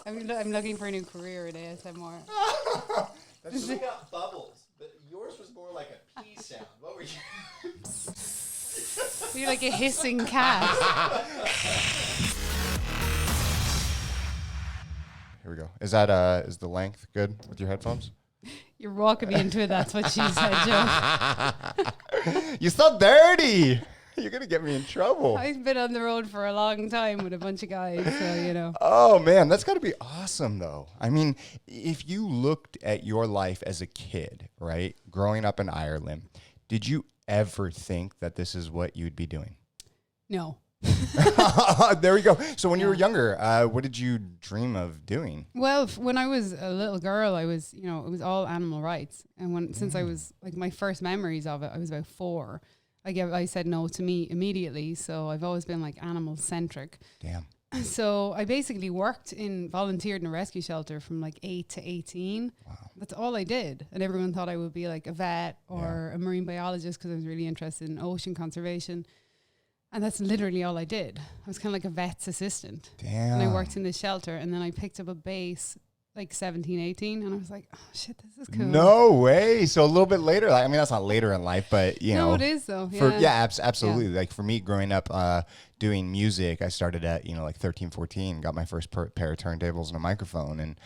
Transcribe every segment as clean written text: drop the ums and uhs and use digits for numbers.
I'm looking for a new career in ASMR. That's we got bubbles, but yours was more like a pee sound. What were you? You're like a hissing cat. Here we go. Is that is the length good with your headphones? You're walking me into it. That's what she said, Joe. You're so dirty. You're gonna get me in trouble. I've been on the road for a long time with a bunch of guys, so you know. Oh man, that's got to be awesome, though. I mean, if you looked at your life as a kid, right, growing up in Ireland, did you ever think that this is what you'd be doing? No. There we go. So when you were younger, what did you dream of doing? Well, when I was a little girl, I was, it was all animal rights, and since I was like my first memories of it, I was about 4. I said no to meat immediately, so I've always been like animal centric. Damn. So I basically volunteered in a rescue shelter from like 8 to 18. Wow. That's all I did. And everyone thought I would be like a vet or a marine biologist because I was really interested in ocean conservation. And that's literally all I did. I was kind of like a vet's assistant. Damn. And I worked in this shelter, and then I picked up a base like 17, 18, and I was like, oh shit, this is cool. No way. So a little bit later, I mean, that's not later in life, but you know. No, it is though. Absolutely. Yeah. Like for me growing up doing music, I started at, like 13, 14, got my first pair of turntables and a microphone and,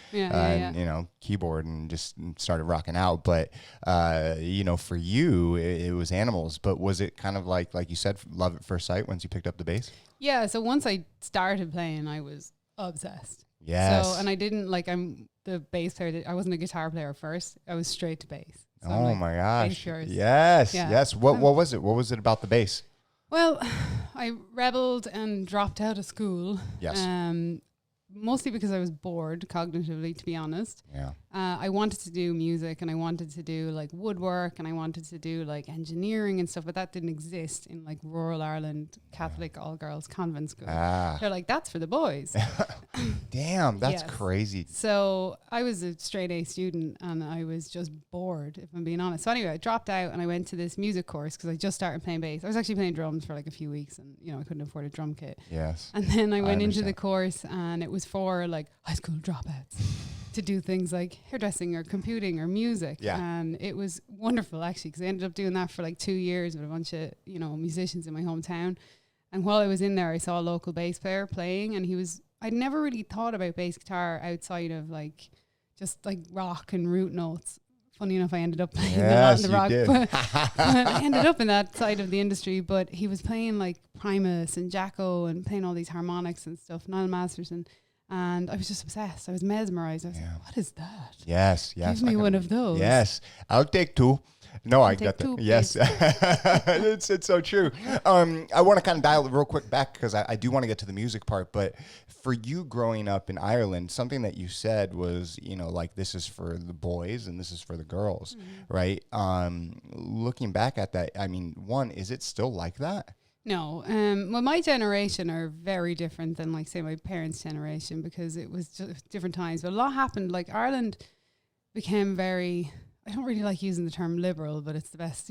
keyboard and just started rocking out. But, for you, it was animals. But was it kind of like you said, love at first sight once you picked up the bass? Yeah. So once I started playing, I was obsessed. Yes. So, and I didn't I'm the bass player. I wasn't a guitar player first. I was straight to bass. So oh my gosh. Yes. Yeah. Yes. What was it? What was it about the bass? Well, I rebelled and dropped out of school. Yes. Mostly because I was bored cognitively, to be honest. Yeah. I wanted to do music, and I wanted to do like woodwork, and I wanted to do like engineering and stuff, but that didn't exist in like rural Ireland Catholic all-girls convent school. They're like, that's for the boys. Damn, that's crazy. So I was a straight A student, and I was just bored, if I'm being honest. So anyway, I dropped out, and I went to this music course because I just started playing bass. I was actually playing drums for like a few weeks, and I couldn't afford a drum kit. Yes. And then I went into the course, and it was for like high school dropouts to do things like hairdressing or computing or music. Yeah. And it was wonderful actually, because I ended up doing that for like 2 years with a bunch of musicians in my hometown. And while I was in there, I saw a local bass player playing, and I'd never really thought about bass guitar outside of like just like rock and root notes. Funny enough, I ended up playing the rock, but I ended up in that side of the industry. But he was playing like Primus and Jacko and playing all these harmonics and stuff, Niall Masterson. And I was just obsessed. I was mesmerized. I was like, what is that? Yes. Give me one of those. Yes. I'll take 2. No, I got that. Yes. It's so true. I want to kind of dial it real quick back because I do want to get to the music part. But for you growing up in Ireland, something that you said was, like this is for the boys and this is for the girls, right? Looking back at that, I mean, one, is it still like that? No. Well, my generation are very different than, like, say, my parents' generation, because it was just different times. But a lot happened. Like, Ireland became very, I don't really like using the term liberal, but it's the best,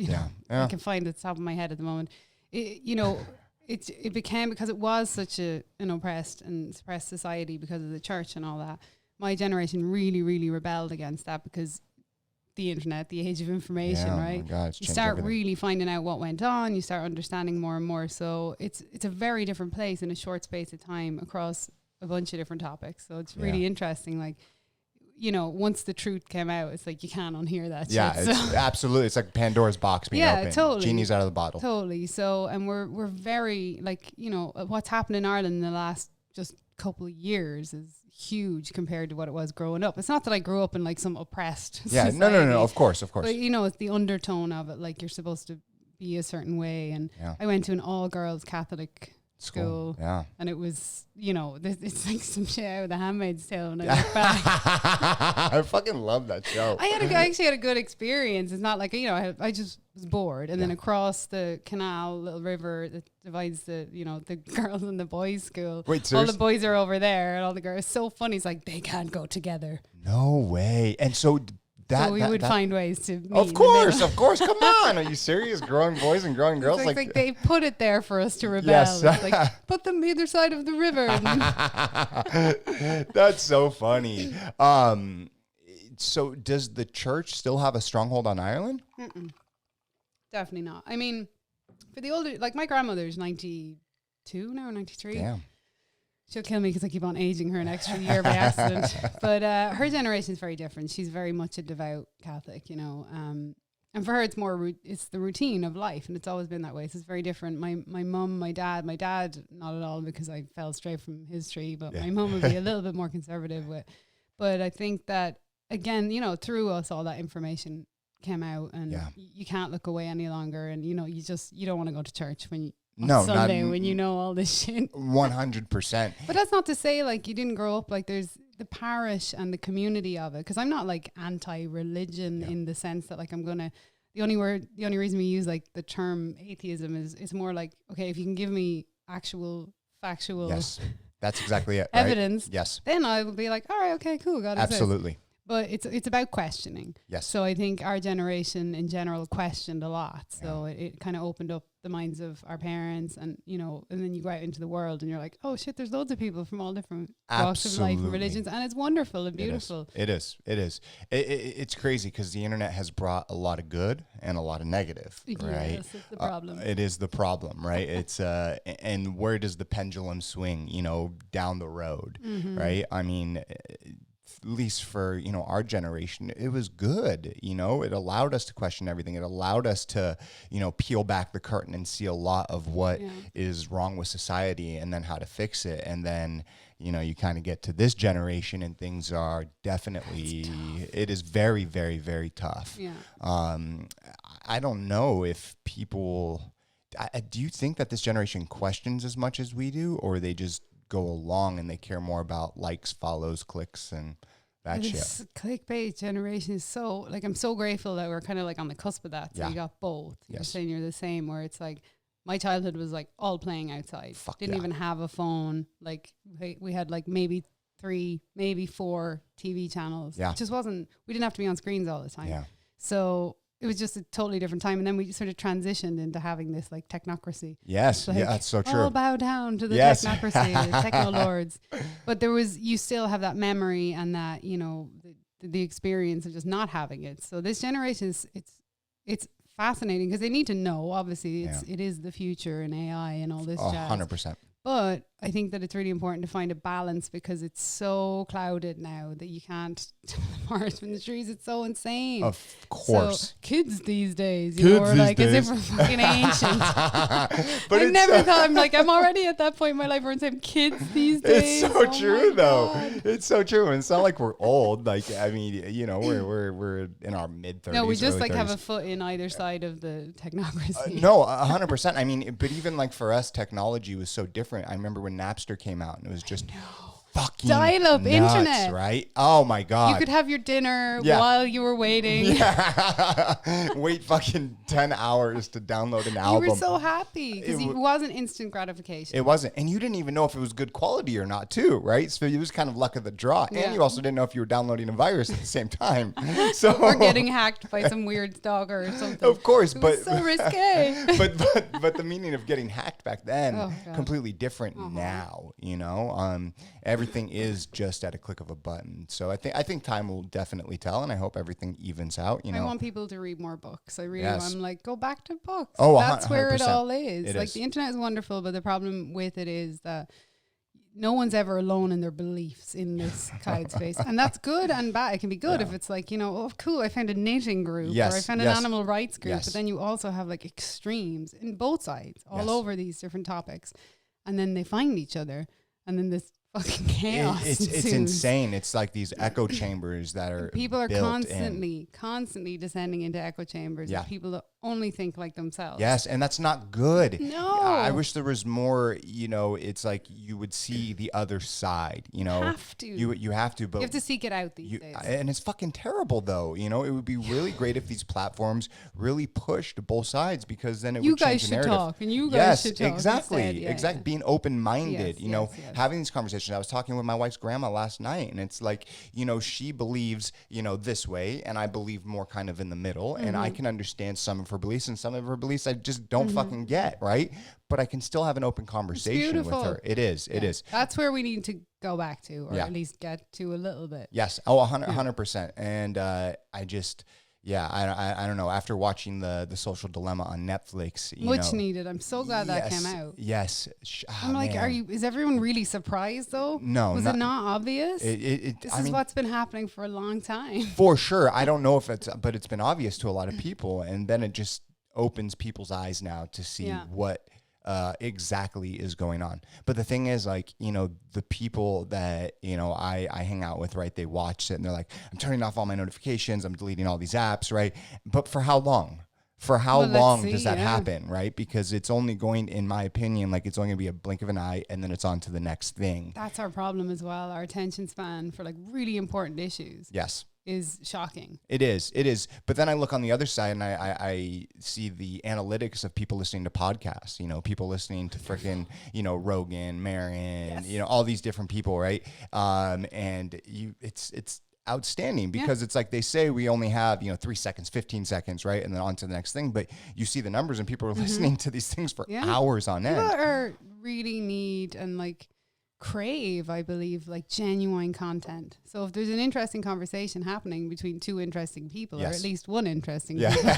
I can find at the top of my head at the moment. It became, because it was such an oppressed and suppressed society because of the church and all that. My generation really, really rebelled against that because the internet, the age of information, right? Oh my God, you start everything. really finding out what went on. You start understanding more and more. So it's a very different place in a short space of time across a bunch of different topics. So it's really interesting. Like, once the truth came out, it's like you can't unhear that shit. It's absolutely. It's like Pandora's box being open. Totally. Genie's out of the bottle. Totally. So, and we're very, like, what's happened in Ireland in the last just couple of years is huge compared to what it was growing up. It's not that I grew up in like some oppressed society, no, of course. But it's the undertone of it, like you're supposed to be a certain way. And I went to an all-girls Catholic school, and it was, it's like some shit out of The Handmaid's Tale when I look back. I fucking love that show. I actually had a good experience. It's not like, I just was bored. And then across the canal, little river that divides the girls and the boys' school. Wait, all the boys are over there and all the girls. It's so funny. It's like they can't go together. No way. And so So we would find ways to meet. Of course. Come on. Are you serious? Growing boys and growing girls? It's like they put it there for us to rebel. Yes. It's like, put them either side of the river. That's so funny. So does the church still have a stronghold on Ireland? Mm-mm. Definitely not. I mean, for the older, like my grandmother's 92 now, 93. Damn. She'll kill me because I keep on aging her an extra year by accident. But her generation is very different. She's very much a devout Catholic, you know. And for her, it's more it's the routine of life, and it's always been that way. So it's very different. My mum, my dad, not at all, because I fell straight from his tree. But my mum would be a little bit more conservative with. But I think that again, you know, through us, all that information came out, and you can't look away any longer. And you know, you don't want to go to church when Sunday when you know all this shit. 100%. But that's not to say like you didn't grow up like there's the parish and the community of it, because I'm not like anti-religion in the sense that like I'm gonna the only reason we use like the term atheism is it's more like, okay, if you can give me actual factual that's exactly it, evidence, right? Then I will be like, all right, okay, cool, God absolutely. But it's about questioning. Yes. So I think our generation in general questioned a lot. So it kind of opened up the minds of our parents, and you know, and then you go out into the world and you're like, oh shit, there's loads of people from all different walks of life and religions, and it's wonderful and beautiful. It is. It's crazy because the internet has brought a lot of good and a lot of negative, right? Yes, it's the problem. It is the problem, right? It's and where does the pendulum swing? You know, down the road, right? I mean, at least for, you know, our generation, it was good. You know, it allowed us to question everything. It allowed us to, you know, peel back the curtain and see a lot of what is wrong with society and then how to fix it. And then, you know, you kind of get to this generation and things are definitely, it is very, very, very tough. Yeah. I don't know if people, do you think that this generation questions as much as we do, or they just go along and they care more about likes, follows, clicks, and that this shit? Clickbait generation is so, like, I'm so grateful that we're kind of like on the cusp of that. So you got both. You're saying you're the same, where it's like my childhood was like all playing outside. Didn't even have a phone. Like we had like maybe 3, maybe 4 TV channels. Yeah. It just wasn't, we didn't have to be on screens all the time. Yeah. So it was just a totally different time. And then we sort of transitioned into having this like technocracy. Yes. Like, it's so true. All bow down to the technocracy, the techno lords. But you still have that memory and that, you know, the experience of just not having it. So this generation it's fascinating because they need to know, obviously it is the future and AI and all this jazz. 100%. But I think that it's really important to find a balance because it's so clouded now that you can't tell the forest from the trees. It's so insane. Of course. So kids these days, you know, are like as if we're fucking ancient. But I never thought, I'm already at that point in my life where I'm saying kids these days. It's so true though. It's so true. And it's not like we're old. Like, I mean, you know, we're in our mid 30s. No, we just like 30s. have a foot in either side of the technocracy. No, 100%. I mean, but even like for us, technology was so different. I remember when Napster came out and it was just fucking dial-up nuts, internet, right? Oh my God. You could have your dinner while you were waiting. Yeah. Wait fucking 10 hours to download an album. You were so happy because it wasn't instant gratification. It wasn't. And you didn't even know if it was good quality or not too, right? So it was kind of luck of the draw. And you also didn't know if you were downloading a virus at the same time. So or getting hacked by some weird stalker or something. Of course, it but was so risque. but the meaning of getting hacked back then completely different now, you know? Everything is just at a click of a button. So I think time will definitely tell, and I hope everything evens out. You know, I want people to read more books. I really I'm like, go back to books. Oh, that's 100%. Where it all is. It like is. The internet is wonderful, but the problem with it is that no one's ever alone in their beliefs in this cloud space. And that's good and bad. It can be good if it's like, you know, oh, cool, I found a knitting group or I found an animal rights group. But then you also have like extremes in both sides all over these different topics. And then they find each other. And then this fucking chaos. It's insane. It's like these echo chambers that are people are constantly descending into echo chambers of people that only think like themselves. Yes, and that's not good. No. I wish there was more, you know, it's like you would see the other side, you know. You have to, but you have to seek it out these days. And it's fucking terrible though, you know. It would be really great if these platforms really pushed both sides, because then it would change the narrative. You guys should talk and you guys should talk. Exactly. Being open-minded, you know, having these conversations. musicians. I was talking with my wife's grandma last night, and it's like, you know, she believes, you know, this way, and I believe more kind of in the middle, and I can understand some of her beliefs, and some of her beliefs I just don't fucking get, right? But I can still have an open conversation with her. It is. That's where we need to go back to, or at least get to a little bit. Yes. Oh, 100%. And I just... Yeah, I don't know. After watching the Social Dilemma on Netflix, much needed. I'm so glad that came out. Yes, I'm like, is everyone really surprised though? No, was it not obvious? This is what's been happening for a long time. For sure. I don't know if but it's been obvious to a lot of people, and then it just opens people's eyes now to see what exactly is going on. But the thing is, like, you know, the people that, you know, I hang out with, right, they watch it and they're like, I'm turning off all my notifications, I'm deleting all these apps, right? But for how long? For how long does that happen, right? Because it's only going, in my opinion, like it's only going to be a blink of an eye, and then it's on to the next thing. That's our problem as well. Our attention span for like really important issues. Yes. Is shocking. It is. But then I look on the other side and I see the analytics of people listening to podcasts, you know, people listening to freaking, you know, Rogan, Marin, you know, all these different people, right? And it's outstanding because it's like they say we only have, you know, 3 seconds, 15 seconds, right? And then on to the next thing. But you see the numbers and people are listening to these things for hours on end. People really need and like crave, I believe, like genuine content. So if there's an interesting conversation happening between two interesting people, or at least one interesting people,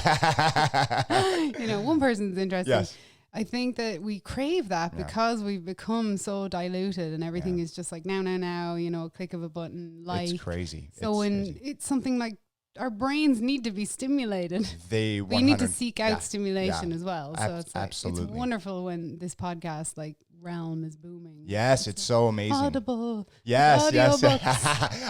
you know, one person's interesting. I think that we crave that because we've become so diluted and everything is just like now, you know, a click of a button, like. It's crazy. So it's something like our brains need to be stimulated. We need to seek out stimulation as well. So it's like, absolutely. It's wonderful when this podcast like realm is booming. Yes, it's so amazing. Audible. Yes.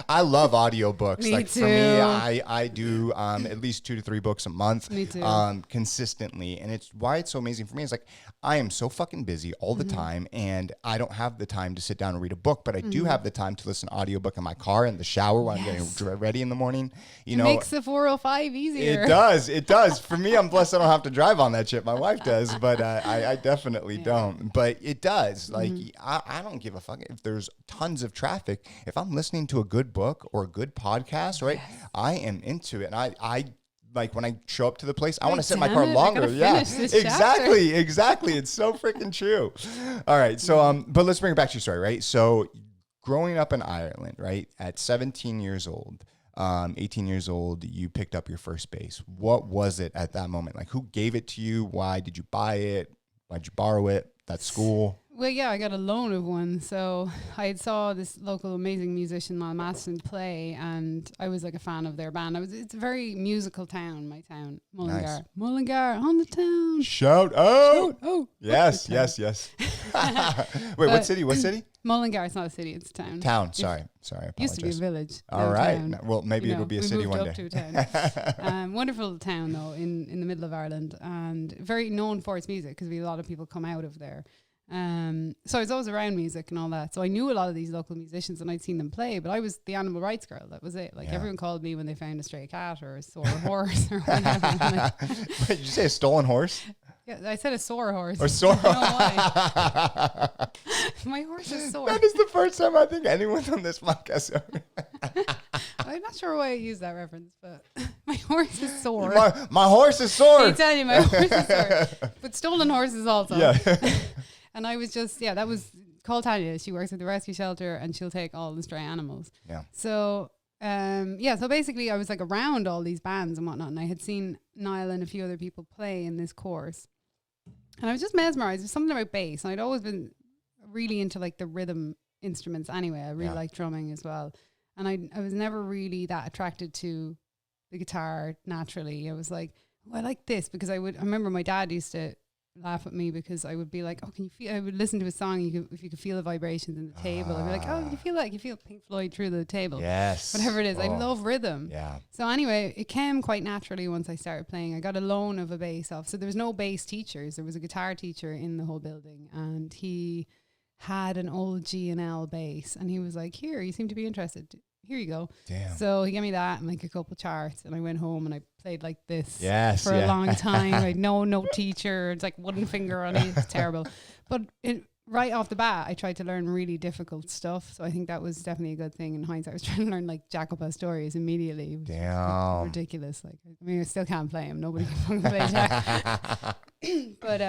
I love audiobooks. Me like too. For me, I do at least 2 to 3 books a month. Me too. Consistently. And it's why it's so amazing for me. It's like I am so fucking busy all the time, and I don't have the time to sit down and read a book, but I do have the time to listen to audiobook in my car, in the shower, when I'm getting ready in the morning. You know, makes the 405 easier. It does. For me, I'm blessed I don't have to drive on that shit. My wife does, but I definitely don't. But it does. Like, I don't give a fuck if there's tons of traffic. If I'm listening to a good book or a good podcast, right, I am into it. And I like when I show up to the place, I want to sit in my car longer. Exactly. It's so freaking true. All right. So, but let's bring it back to your story, right? So growing up in Ireland, right, at 17 years old, 18 years old, you picked up your first bass. What was it at that moment? Like, who gave it to you? Why did you buy it? Why'd you borrow it at school? Well, yeah, I got a loan of one. So I saw this local amazing musician, Mal Masson, play, and I was like a fan of their band. It's a very musical town, my town, Mullingar. Nice. Mullingar on the town. Shout out. Yes. Wait, what city? Mullingar, it's not a city, it's a town. Sorry, I apologize. Used to be a village. All right. Well, maybe it'll be a city one day. To a town. Wonderful town, though, in the middle of Ireland, and very known for its music because we had a lot of people come out of there. So I was always around music and all that. So I knew a lot of these local musicians and I'd seen them play, but I was the animal rights girl. That was it. Like everyone called me when they found a stray cat or a sore horse or whatever. Wait, did you say a stolen horse? Yeah, I said a sore horse. Or sore horse. I don't know why. My horse is sore. That is the first time I think anyone on this podcast. I'm not sure why I used that reference, but my horse is sore. My horse is sore. I tell you, my horse is sore. But stolen horses also. Yeah. And I was just, that was called Tanya. She works at the rescue shelter and she'll take all the stray animals. Yeah. So, so basically I was like around all these bands and whatnot. And I had seen Niall and a few other people play in this course. And I was just mesmerized. There's something about bass. And I'd always been really into like the rhythm instruments anyway. I really like drumming as well. And I was never really that attracted to the guitar naturally. I was like, I like this because I remember my dad used to laugh at me because I would be like, can you feel, I would listen to a song, if you could feel the vibrations in the table. I'd be like, can you feel that? You feel Pink Floyd through the table. Yes. Whatever it is. I love rhythm. Yeah. So anyway, it came quite naturally once I started playing. I got a loan of a bass off. So there was no bass teachers. There was a guitar teacher in the whole building and he had an old G&L bass and he was like, here, you seem to be interested. Here you go. Damn. So he gave me that and like a couple charts and I went home and I played like this for a long time. I had no teacher. It's like one finger on it. It's terrible. But right off the bat, I tried to learn really difficult stuff. So I think that was definitely a good thing in hindsight. I was trying to learn like Jaco Pastorius immediately. Which was ridiculous. Like, I mean, I still can't play him. Nobody can play Jack. But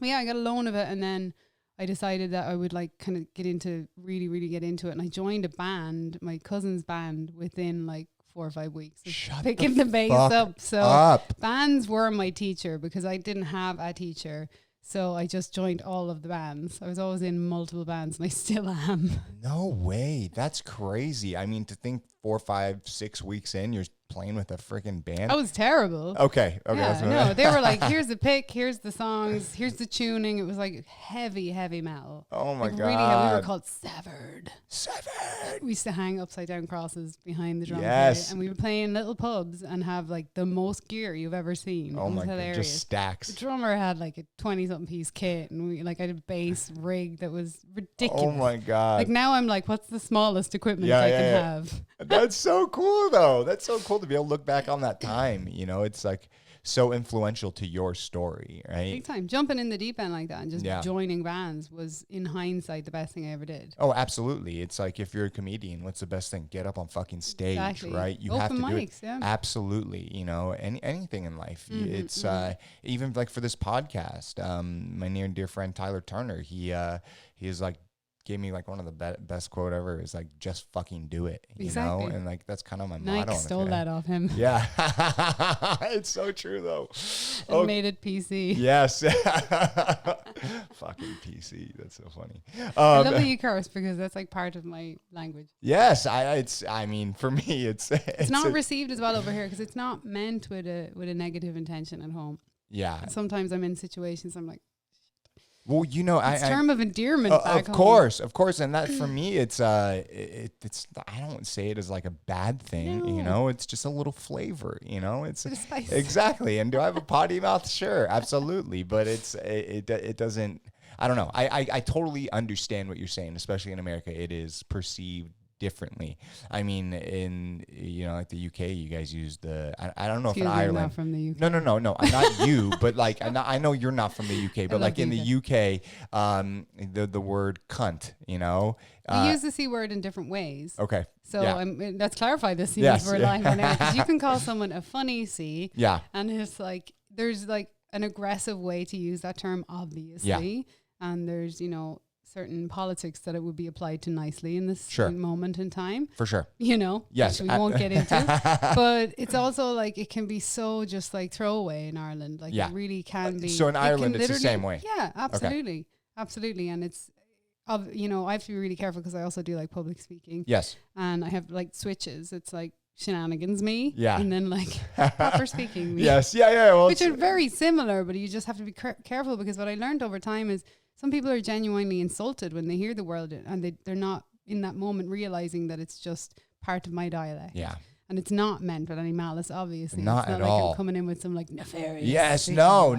yeah, I got a loan of it, and then I decided that I would like kind of really get into it. And I joined a band, my cousin's band, within like 4 or 5 weeks of picking the bass up. So bands were my teacher because I didn't have a teacher. So I just joined all of the bands. I was always in multiple bands, and I still am. No way. That's crazy. I mean, to think 4, 5, 6 weeks in, you're playing with a freaking band. I was terrible. Okay. Yeah, no, they were like, here's the pick, here's the songs, here's the tuning. It was like heavy metal. Oh my God. Really heavy. We were called Severed. Severed. We used to hang upside down crosses behind the drum Yes. kit, and we would play in little pubs and have like the most gear you've ever seen. Oh it was my hilarious. God. Just stacks. The drummer had like a 20-something piece kit, and we like I had a bass rig that was ridiculous. Oh my God. Like now I'm like, what's the smallest equipment I can have? That's so cool though. That's so cool to be able to look back on that time. You know, it's like so influential to your story, right? Big time. Jumping in the deep end like that and just joining bands was, in hindsight, the best thing I ever did. Oh, absolutely. It's like if you're a comedian, what's the best thing? Get up on fucking stage, right? You have to do it. Yeah. Absolutely. You know, anything in life. It's even like for this podcast, my near and dear friend Tyler Turner, he is like, gave me like one of the best quote ever is like, just fucking do it, you know? And like, that's kind of my motto. Nike stole that off him. Yeah. It's so true though. And made it PC. Yes. Fucking PC. That's so funny. I love that you curse because that's like part of my language. Yes. I mean, for me, it's not received as well over here because it's not meant with a negative intention at home. Yeah. Sometimes I'm in situations I'm like, well, you know, it's a term of endearment back home. Of course. And that for me, it's I don't say it as like a bad thing, you know, it's just a little flavor, you know, it's spice. Exactly. And do I have a potty mouth? Sure. Absolutely. But it doesn't, I don't know. I totally understand what you're saying, especially in America. It is perceived differently. I mean, in like the UK, you guys use I don't know if in Ireland. Not from the UK. No. I'm not you, but like I know you're not from the UK, but like in the UK, the word cunt, you know. We use the C word in different ways. Okay. So let's clarify the C yes. word line right now, because you can call someone a funny C. Yeah. And it's like there's like an aggressive way to use that term, obviously. Yeah. And there's certain politics that it would be applied to nicely in this moment in time. For sure. You know? Yes. Which we won't get into. But it's also like it can be so just like throwaway in Ireland. Like it really can be. So in Ireland it's the same way. Yeah, absolutely. Okay. Absolutely. And it's I have to be really careful because I also do like public speaking. Yes. And I have like switches. It's like shenanigans me. Yeah. And then like proper speaking me. Yes. Yeah. Well, which are very similar, but you just have to be careful because what I learned over time is some people are genuinely insulted when they hear the word and they're not in that moment realizing that it's just part of my dialect. Yeah. And it's not meant with any malice, obviously. Not it's not at like all. I'm coming in with some like nefarious. Yes, no.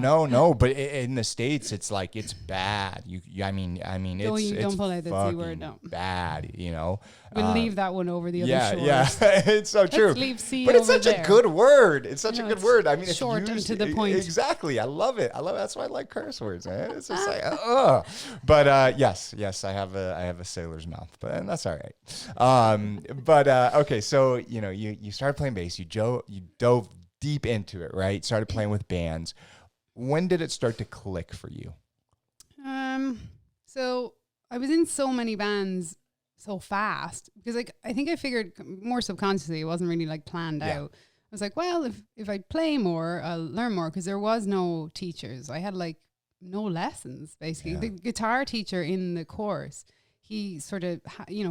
But in the States, it's like it's bad. I mean, don't pull out that C word. No. Bad. You know. We'll leave that one over the other shores. Yeah, it's so true. Let's leave C but it's over such there. a good word. It's such a good word. I mean, it's short and to the point. Exactly. I love it. That's why I like curse words. Man. It's just like, But yes, I have a sailor's mouth, and that's all right. But okay, so you started playing bass. You dove deep into it, right? Started playing with bands. When did it start to click for you? So I was in so many bands so fast because like I think I figured more subconsciously, it wasn't really like planned out. I was like, well, if I play more, I'll learn more, because there was no teachers. I had like no lessons basically. The guitar teacher in the course, he sort of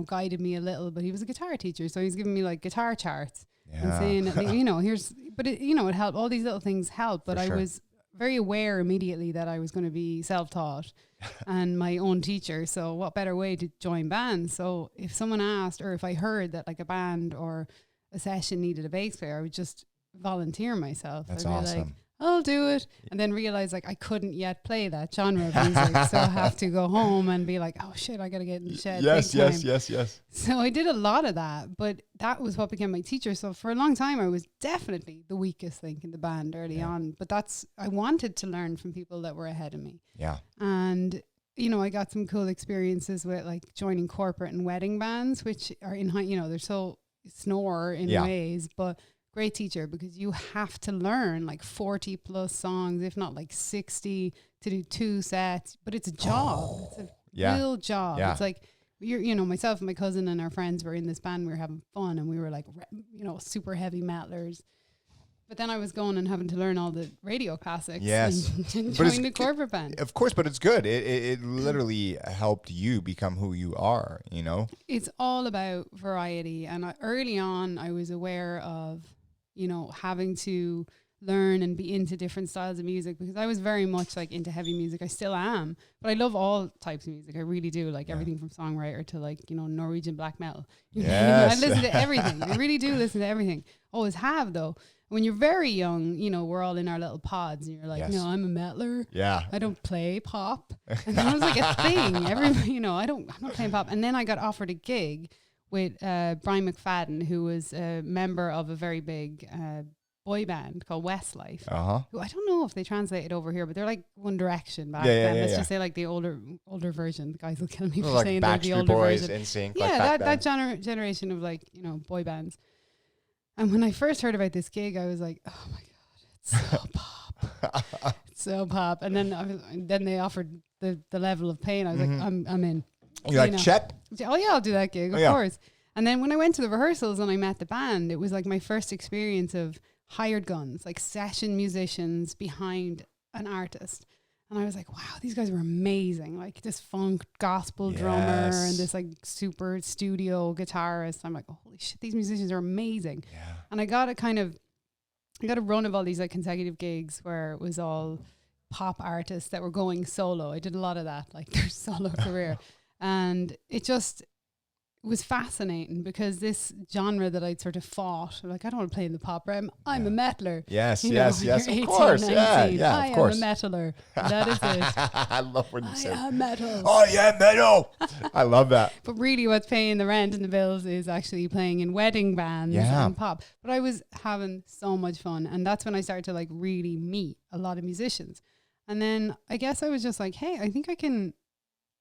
guided me a little, but he was a guitar teacher, so he was giving me like guitar charts and saying it helped. All these little things help, but I was very aware immediately that I was going to be self-taught and my own teacher. So what better way to join bands? So if someone asked, or if I heard that like a band or a session needed a bass player, I would just volunteer myself. That's I'd be awesome. like, I'll do it. And then realize like I couldn't yet play that genre of music. So I have to go home and be like, oh shit, I got to get in the shed. Yes. So I did a lot of that, but that was what became my teacher. So for a long time, I was definitely the weakest link in the band early on. But I wanted to learn from people that were ahead of me. Yeah. And you know, I got some cool experiences with like joining corporate and wedding bands, which are you know, they're so snore in ways, but great teacher, because you have to learn like 40 plus songs, if not like 60, to do 2 sets. But it's a job. It's a real job. It's like, you know, myself and my cousin and our friends were in this band. We were having fun, and we were like, you know, super heavy metalers. But then I was going and having to learn all the radio classics. Yes. And join the corporate band. Of course, but it's good. It literally helped you become who you are, you know? It's all about variety. And early on, I was aware of, you know, having to learn and be into different styles of music, because I was very much like into heavy music. I still am, but I love all types of music. I really do, like everything from songwriter to like, you know, Norwegian black metal. I listen to everything. I really do listen to everything. Always have, though. When you're very young, you know, we're all in our little pods, and you're like, no, I'm a metaler. Yeah. I don't play pop. And that was like a thing. Everybody, you know, I'm not playing pop. And then I got offered a gig with Brian McFadden, who was a member of a very big boy band called Westlife. Who I don't know if they translated over here, but they're like One Direction back then. Let's just say like the older version. The guys will kill me for saying they're the older Boys, version. NSYNC, yeah, that generation of like, you know, boy bands. And when I first heard about this gig, I was like, oh my God, it's so pop. It's so pop. And then they offered the level of pay, and I was like, I'm in. You're like, check. Oh yeah, I'll do that gig, of course. And then when I went to the rehearsals and I met the band, it was like my first experience of hired guns, like session musicians behind an artist. And I was like, wow, these guys were amazing. Like this funk gospel drummer and this like super studio guitarist. I'm like, holy shit, these musicians are amazing. Yeah. And I got a run of all these like consecutive gigs where it was all pop artists that were going solo. I did a lot of that, like their solo career. And it just was fascinating, because this genre that I'd sort of fought, like, I don't want to play in the pop realm. I'm a metaler. Yes, you know, yes, of course. 19, of course. I am a metaler. That is it. I love when you say I am metal. Oh, yeah, metal. I love that. But really what's paying the rent and the bills is actually playing in wedding bands and pop. But I was having so much fun. And that's when I started to like really meet a lot of musicians. And then I guess I was just like, hey, I think I can...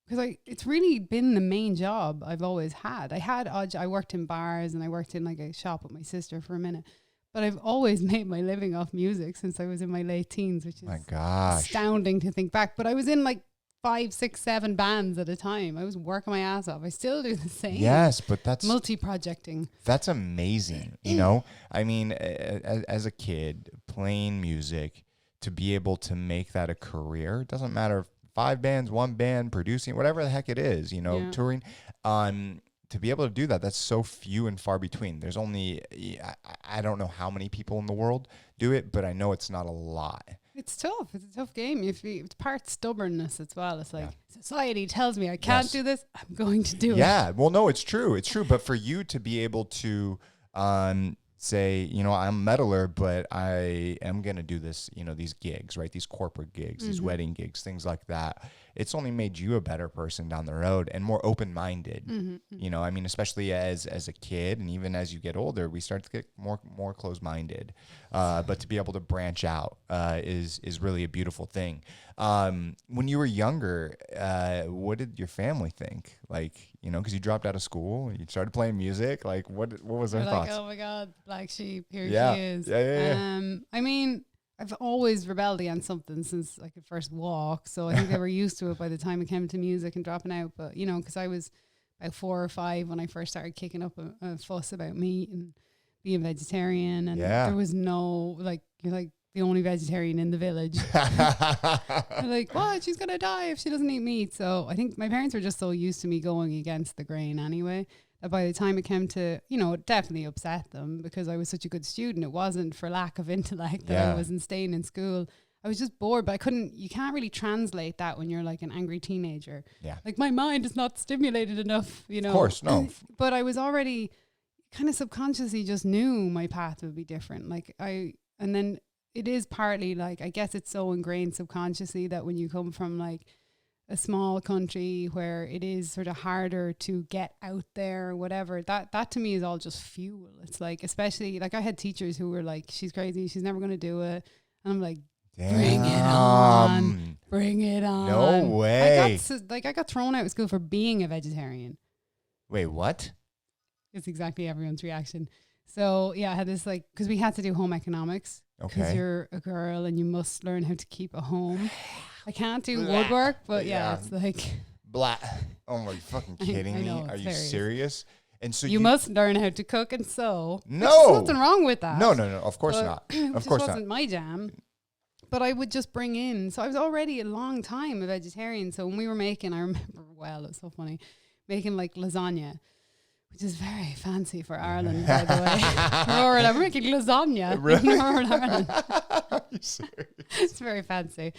Because it's really been the main job I've always had. I worked in bars, and I worked in like a shop with my sister for a minute. But I've always made my living off music since I was in my late teens, which is astounding to think back. But I was in like 5, 6, 7 bands at a time. I was working my ass off. I still do the same. Yes, but that's... multi-projecting. That's amazing, you know? I mean, as a kid, playing music, to be able to make that a career, it doesn't matter if 5 bands, 1 band, producing, whatever the heck it is, you know, touring, to be able to do that, that's so few and far between. There's only, I don't know how many people in the world do it, but I know it's not a lot. It's tough. It's a tough game. It's part stubbornness as well. It's like, society tells me I can't do this, I'm going to do it. Yeah, well, no, it's true. It's true. But for you to be able to say, you know, I'm a metaler, but I am going to do this, you know, these gigs, right? These corporate gigs, these wedding gigs, things like that. It's only made you a better person down the road and more open-minded. You know, I mean, especially as a kid, and even as you get older, we start to get more closed-minded. But to be able to branch out is really a beautiful thing. When you were younger, what did your family think? Like, you know, because you dropped out of school, you started playing music. Like, what was their thoughts? Like, oh my God, black sheep, here she is. Yeah. I mean, I've always rebelled against something since I could first walk. So I think they were used to it by the time it came to music and dropping out. But, you know, because I was about 4 or 5 when I first started kicking up a fuss about meat and being vegetarian. And there was no, like, you're like the only vegetarian in the village. They're like, what? She's going to die if she doesn't eat meat. So I think my parents were just so used to me going against the grain anyway, that by the time it came to, you know, it definitely upset them because I was such a good student. It wasn't for lack of intellect that I wasn't staying in school. I was just bored, but you can't really translate that when you're like an angry teenager. Yeah. Like my mind is not stimulated enough, you know. Of course, no. But I was already kind of subconsciously just knew my path would be different. And then it is partly like, I guess it's so ingrained subconsciously that when you come from like a small country where it is sort of harder to get out there or whatever, that to me is all just fuel. It's like, especially like I had teachers who were like, she's crazy, she's never going to do it. And I'm like, Damn. Bring it on. Bring it on. No way. I got thrown out of school for being a vegetarian. Wait, what? It's exactly everyone's reaction. So yeah, I had this because we had to do home economics. Because you're a girl and you must learn how to keep a home. I can't do woodwork, but yeah, it's like... Blah. Oh, are you fucking kidding me? Are you serious? And so you must learn how to cook and sew. No. There's nothing wrong with that. No, of course not. Of course not. Wasn't my jam. But I would just bring in... So I was already a long time a vegetarian. So when we were making... I remember well, it's so funny. Making lasagna. Which is very fancy for Ireland, by the way. Rural, I'm making lasagna in rural Ireland. Are you serious? It's very fancy.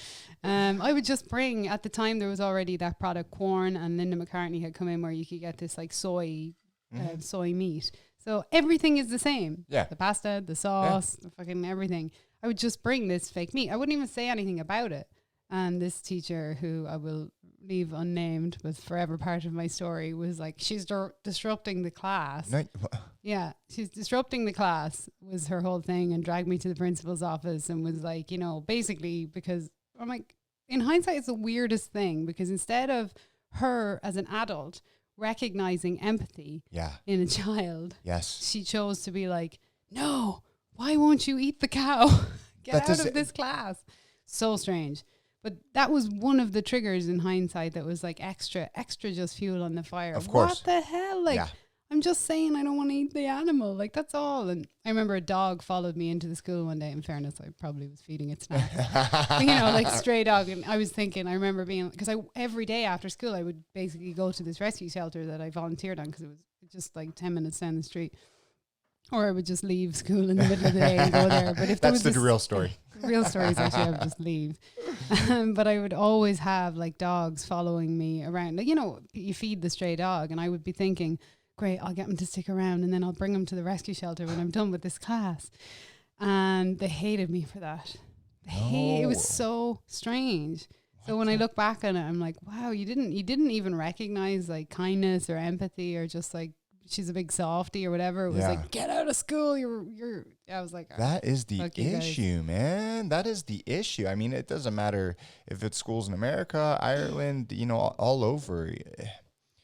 I would just bring, at the time there was already that product, Corn, and Linda McCartney had come in where you could get this soy meat. So everything is the same. Yeah. The pasta, the sauce, the fucking everything. I would just bring this fake meat. I wouldn't even say anything about it. And this teacher, who I will leave unnamed, but forever part of my story, was she's disrupting the class. No, yeah, she's disrupting the class was her whole thing, and dragged me to the principal's office and was basically, because I'm in hindsight, it's the weirdest thing, because instead of her as an adult recognizing empathy in a child, she chose to be no, why won't you eat the cow? Get out of this class. So strange. But that was one of the triggers in hindsight that was extra just fuel on the fire. Of course. What the hell? I'm just saying I don't want to eat the animal. That's all. And I remember a dog followed me into the school one day. In fairness, I probably was feeding it snacks. Stray dog. And I was thinking, I remember being, because every day after school, I would basically go to this rescue shelter that I volunteered on, because it was just 10 minutes down the street. Or I would just leave school in the middle of the day and go there. But if that's the real story. Real story is actually I would just leave. But I would always have dogs following me around. You feed the stray dog, and I would be thinking, great, I'll get them to stick around, and then I'll bring them to the rescue shelter when I'm done with this class. And they hated me for that. It was so strange. So when I look back on it, I'm like, wow, you didn't even recognize kindness or empathy, or just she's a big softie or whatever. It was get out of school. You're. I was like, that is the issue, man. That is the issue. I mean, it doesn't matter if it's schools in America, Ireland, all over.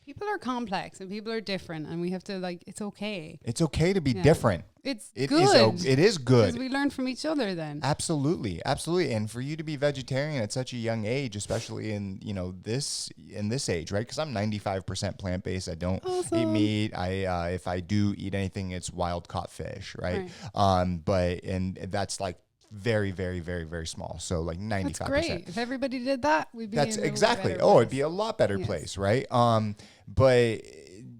People are complex and people are different, and we have to it's okay. It's okay to be different. It is good. Because we learn from each other then. Absolutely. And for you to be vegetarian at such a young age, especially in this age, right? Because I'm 95% plant-based. I don't eat meat. If I do eat anything, it's wild caught fish, right? And that's very, very, very, very small. So 95%. That's great. If everybody did that, we'd be exactly. It'd be a lot better place, right? But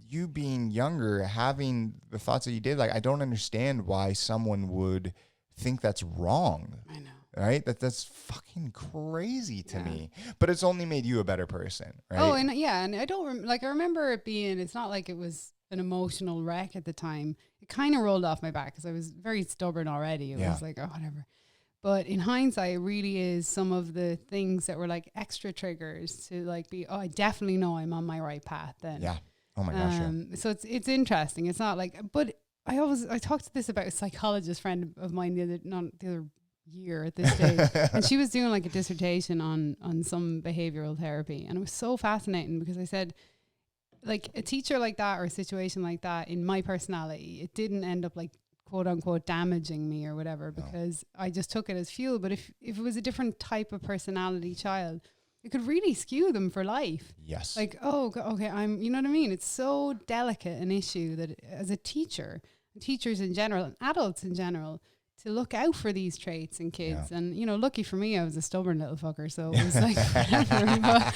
you being younger, having the thoughts that you did, I don't understand why someone would think that's wrong. I know. Right? That's fucking crazy to me. But it's only made you a better person, right? Oh, and I don't I remember it being, it's not like it was an emotional wreck at the time. It kind of rolled off my back because I was very stubborn already. It was oh, whatever. But in hindsight, it really is some of the things that were extra triggers to be, oh, I definitely know I'm on my right path then. Yeah. Oh my gosh. So it's interesting. It's not but I talked to this about a psychologist friend of mine the other year at this stage, and she was doing a dissertation on some behavioral therapy, and it was so fascinating because I said, a teacher like that or a situation like that in my personality, it didn't end up quote unquote damaging me or whatever, because I just took it as fuel. But if it was a different type of personality child, it could really skew them for life. Yes. Okay, you know what I mean? It's so delicate an issue that as a teacher, teachers in general and adults in general, to look out for these traits in kids. And, lucky for me, I was a stubborn little fucker. So it was whatever.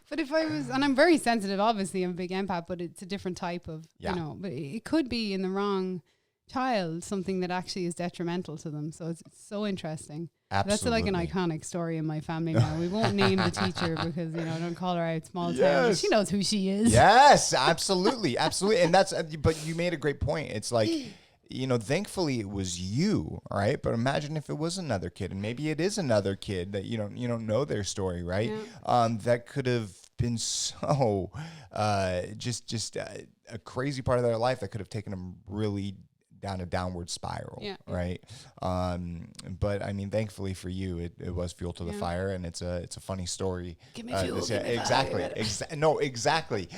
But if I was, and I'm very sensitive, obviously I'm a big empath, but it's a different type of, but it could be in the wrong child, something that actually is detrimental to them. So it's so interesting. Absolutely. That's an iconic story in my family now. We won't name the teacher because, I don't call her out small town. She knows who she is. Yes, absolutely. Absolutely. And but you made a great point. It's thankfully it was you, right? But imagine if it was another kid, and maybe it is another kid that you don't know their story, right? Yeah. That could have been so just a crazy part of their life that could have taken them really down a downward spiral, Yeah. right? But I mean, thankfully for you, it was fuel to the fire, and it's a funny story. Give me fuel. Exactly. Exactly.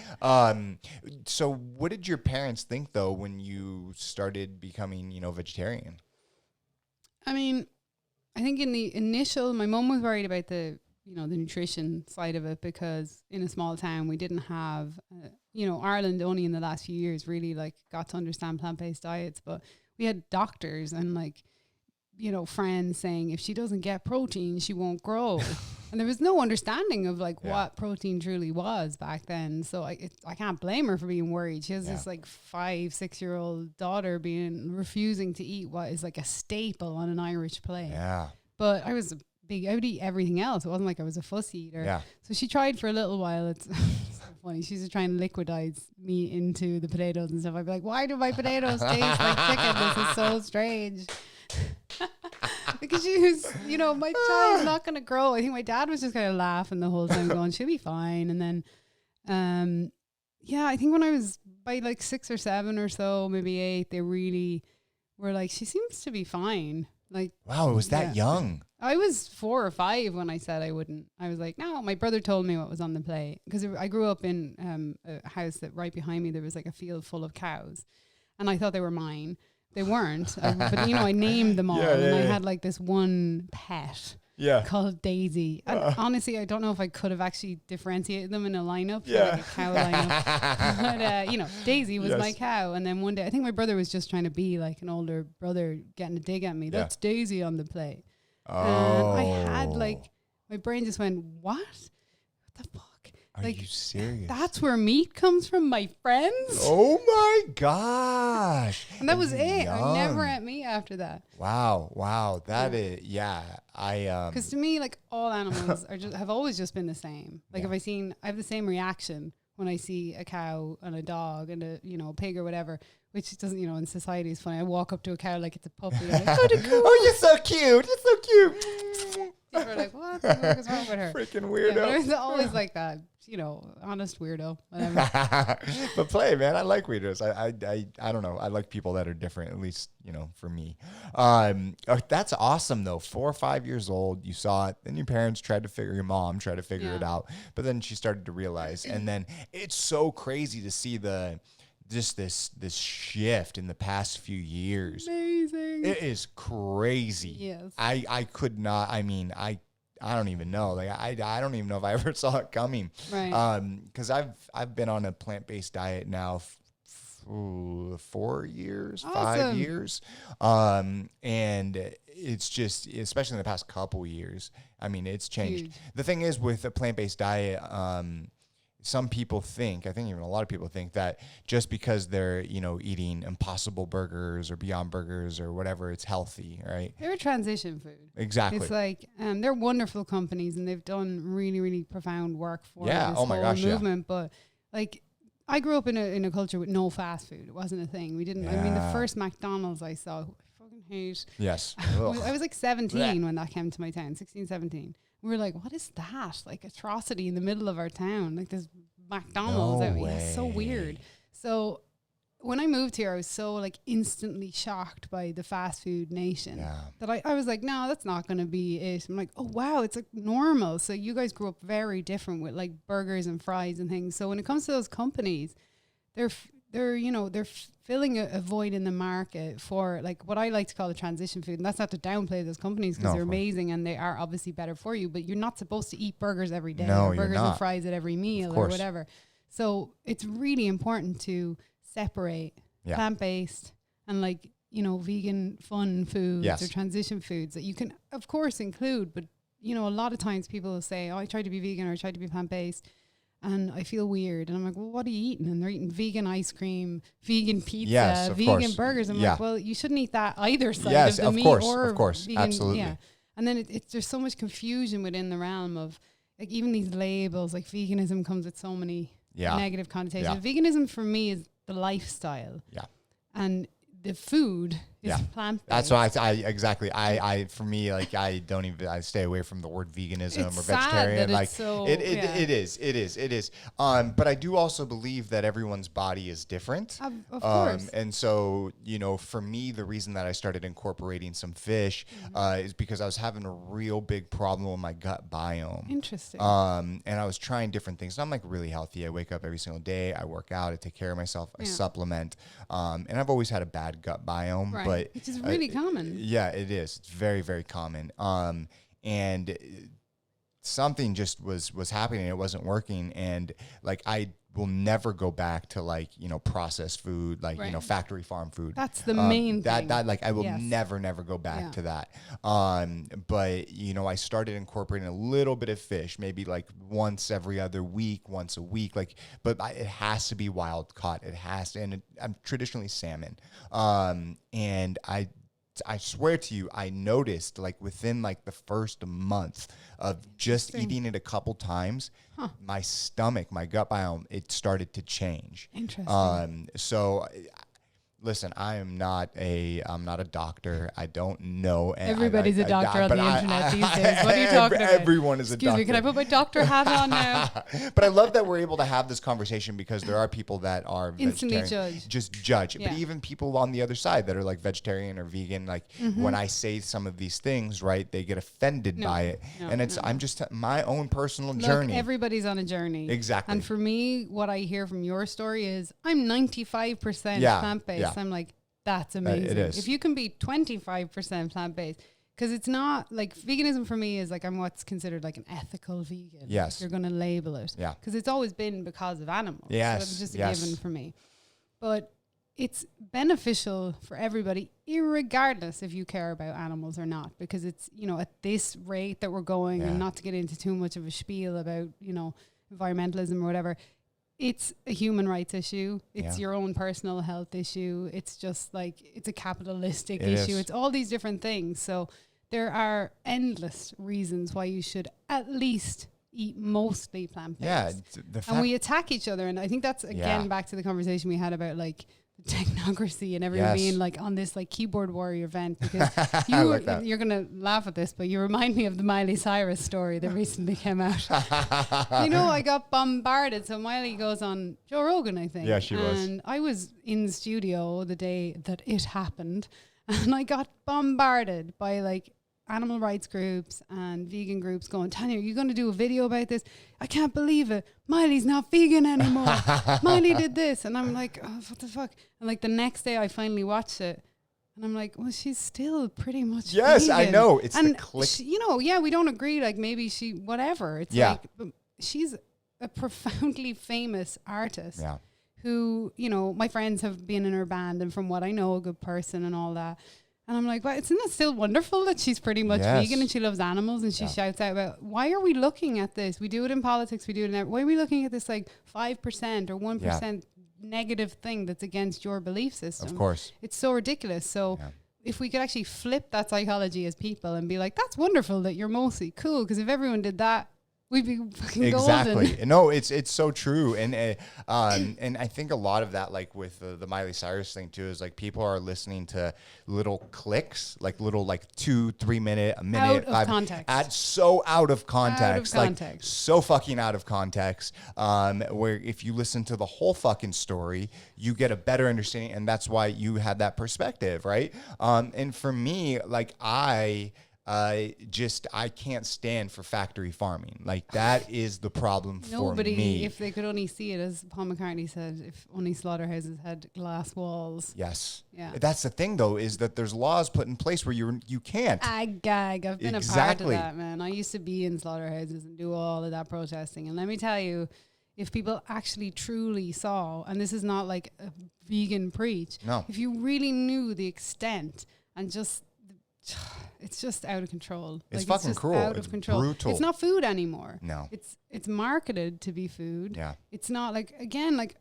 So what did your parents think though when you started becoming, vegetarian? I mean, I think in the initial, my mom was worried about the nutrition side of it, because in a small town we didn't have, Ireland only in the last few years really like got to understand plant-based diets, but we had doctors and friends saying if she doesn't get protein, she won't grow. And there was no understanding of what protein truly was back then. So I can't blame her for being worried. She has this 5-6-year-old daughter refusing to eat what is like a staple on an Irish plate. Yeah. But I would eat everything else. It wasn't like I was a fussy eater. Yeah. So she tried for a little while. It's so funny. She was trying to liquidize me into the potatoes and stuff. I'd be like, why do my potatoes taste like chicken? This is so strange. Because she was, my child's not going to grow. I think my dad was just kind of laughing the whole time going, she'll be fine. And then, I think when I was by 6 or 7 or so, maybe 8, they really were like, she seems to be fine. Wow, it was that young. I was 4 or 5 when I said I wouldn't. I was like, no, my brother told me what was on the plate. Because I grew up in a house that right behind me, there was a field full of cows. And I thought they were mine. They weren't. But, I named them all. I had this one pet called Daisy. And honestly, I don't know if I could have actually differentiated them in a lineup. Yeah. A cow lineup. But, Daisy was my cow. And then one day, I think my brother was just trying to be like an older brother getting a dig at me. That's Daisy on the plate. Oh. I had my brain just went, what the fuck? Are you serious? That's where meat comes from, my friends. Oh my gosh. And that was it. I never ate meat after that. Wow. That is, because to me, all animals have always just been the same. If I have the same reaction when I see a cow and a dog and a pig or whatever, which doesn't, in society is funny. I walk up to a cow like it's a puppy. I'm like, oh, you're so cute. You're so cute. People are like, what the fuck is wrong with her? Freaking weirdo. Yeah, it's always like that, honest weirdo. Whatever. But play, man. I like weirdos. I don't know. I like people that are different, at least, for me. That's awesome, though. 4 or 5 years old, you saw it. Then your mom tried to figure it out. But then she started to realize. And then it's so crazy to see this shift in the past few years. Amazing. It is crazy. Yes. I could not. I mean, I don't even know. I don't even know if I ever saw it coming. Right. Because I've been on a plant-based diet now 4 years, awesome. 5 years. And it's just, especially in the past couple years, I mean, it's changed. Huge. The thing is with a plant-based diet, some people think, I think even a lot of people think that just because they're, eating Impossible burgers or Beyond burgers or whatever, it's healthy, right? They're a transition food. Exactly. It's they're wonderful companies and they've done really, really profound work for this whole movement. But I grew up in a culture with no fast food. It wasn't a thing. We didn't. I mean, the first McDonald's I saw, who I fucking hate. Yes. I was 17 when that came to my town, 16, 17. We were like, what is that? Atrocity in the middle of our town. This McDonald's. It's so weird. So when I moved here, I was so instantly shocked by the fast food nation that I was like, no, that's not going to be it. I'm like, oh, wow, it's normal. So you guys grew up very different with burgers and fries and things. So when it comes to those companies, they're filling a void in the market for what I like to call the transition food. And that's not to downplay those companies because they're amazing and they are obviously better for you, but you're not supposed to eat burgers every day or burgers and fries at every meal or whatever. So it's really important to separate plant-based and vegan fun foods or transition foods that you can of course include. But, a lot of times people will say, oh, I tried to be vegan or I tried to be plant-based and I feel weird. And I'm like, well, what are you eating? And they're eating vegan ice cream, vegan pizza, vegan burgers. I'm like, well, you shouldn't eat that either side of the meat or of course, vegan. absolutely. Yeah. And then there's so much confusion within the realm of even these labels, veganism comes with so many negative connotations. Veganism for me is the lifestyle. Yeah. And the food is plant-based. That's why exactly. For me, like, I stay away from the word veganism It's or sad vegetarian. that Like, it's so, it is. But I do also believe that everyone's body is different. Of course. And so, for me, the reason that I started incorporating some fish is because I was having a real big problem with my gut biome. Interesting. And I was trying different things. And I'm like really healthy. I wake up every single day. I work out. I take care of myself. I supplement. And I've always had a bad gut biome. Right. But which is really common. Yeah, it is. It's very, very common. And something just was happening. It wasn't working. And like, I will never go back to like, processed food, like, factory farm food. That's the main thing. That like, I will never go back to that. But, I started incorporating a little bit of fish, maybe like once every other week, once a week, like, but it has to be wild caught. It has to, and I'm traditionally salmon. And I swear to you, I noticed like within like the first month of just eating it a couple times, my stomach, my gut biome, it started to change. Interesting. So listen, I'm not a doctor. I don't know. Everybody's a doctor on the internet these days. What are you talking about? Everyone is a doctor. Excuse me, can I put my doctor hat on now? But I love that we're able to have this conversation because there are people that are instantly judge. Yeah. But even people on the other side that are like vegetarian or vegan, like when I say some of these things, right, they get offended by it. And I'm just my own personal journey. Everybody's on a journey. Exactly. And for me, what I hear from your story is I'm 95% plant-based. I'm like, that's amazing. It is. If you can be 25% plant-based, because it's not like veganism for me is like I'm what's considered like an ethical vegan. Yes. You're going to label it. Yeah. Because it's always been because of animals. Yes. So it's just a given for me. But it's beneficial for everybody, irregardless if you care about animals or not, because it's, at this rate that we're going, and not to get into too much of a spiel about, environmentalism or whatever, it's a human rights issue. It's your own personal health issue. It's just like, it's a capitalistic issue. It's all these different things. So there are endless reasons why you should at least eat mostly plant-based. Yeah. And we attack each other. And I think that's, again, back to the conversation we had about like the technocracy and everyone being like on this like keyboard warrior event, because you're going to laugh at this, but you remind me of the Miley Cyrus story that recently came out. I got bombarded. So Miley goes on Joe Rogan, I think. Yeah, she was. And I was in the studio the day that it happened, and I got bombarded by like animal rights groups and vegan groups going, Tanya, are you going to do a video about this? I can't believe it. Miley's not vegan anymore. Miley did this. And I'm like, oh, what the fuck? And like the next day I finally watched it. And I'm like, well, she's still pretty much vegan. I know. It's and the click. We don't agree. Like maybe she, whatever. It's like, but she's a profoundly famous artist who, my friends have been in her band, and from what I know, a good person and all that. And I'm like, well, isn't that still wonderful that she's pretty much vegan and she loves animals, and she shouts out about, why are we looking at this? We do it in politics. We do it in why are we looking at this like 5% or 1% negative thing that's against your belief system? Of course. It's so ridiculous. So if we could actually flip that psychology as people and be like, that's wonderful that you're mostly cool, because if everyone did that, we'd be fucking golden. No, it's so true. And I think a lot of that, like with the Miley Cyrus thing too, is like people are listening to little clicks, like little like 2-3 minute, a minute, out of context. So out of context, like so fucking out of context. Where if you listen to the whole fucking story, you get a better understanding, and that's why you had that perspective, right? And for me, like I can't stand for factory farming. Like that is the problem for me. Nobody, if they could only see it, as Paul McCartney said, if only slaughterhouses had glass walls. Yes. Yeah. That's the thing though, is that there's laws put in place where you can't. I gag. I've been a part of that, man. I used to be in slaughterhouses and do all of that protesting. And let me tell you, if people actually truly saw, and this is not like a vegan preach. No. If you really knew the extent and just... It's just out of control. It's like, fucking it's cruel. Out of it's control. Brutal. It's not food anymore. No. It's marketed to be food. Yeah. It's not like, again, like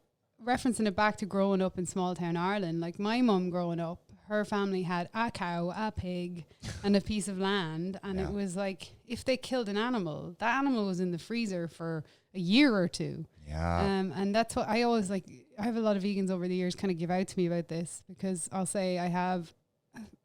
referencing it back to growing up in small town Ireland. Like my mum growing up, her family had a cow, a pig, and a piece of land. And it was like, if they killed an animal, that animal was in the freezer for a year or two. Yeah. And that's what I always like. I have a lot of vegans over the years kind of give out to me about this, because I'll say I have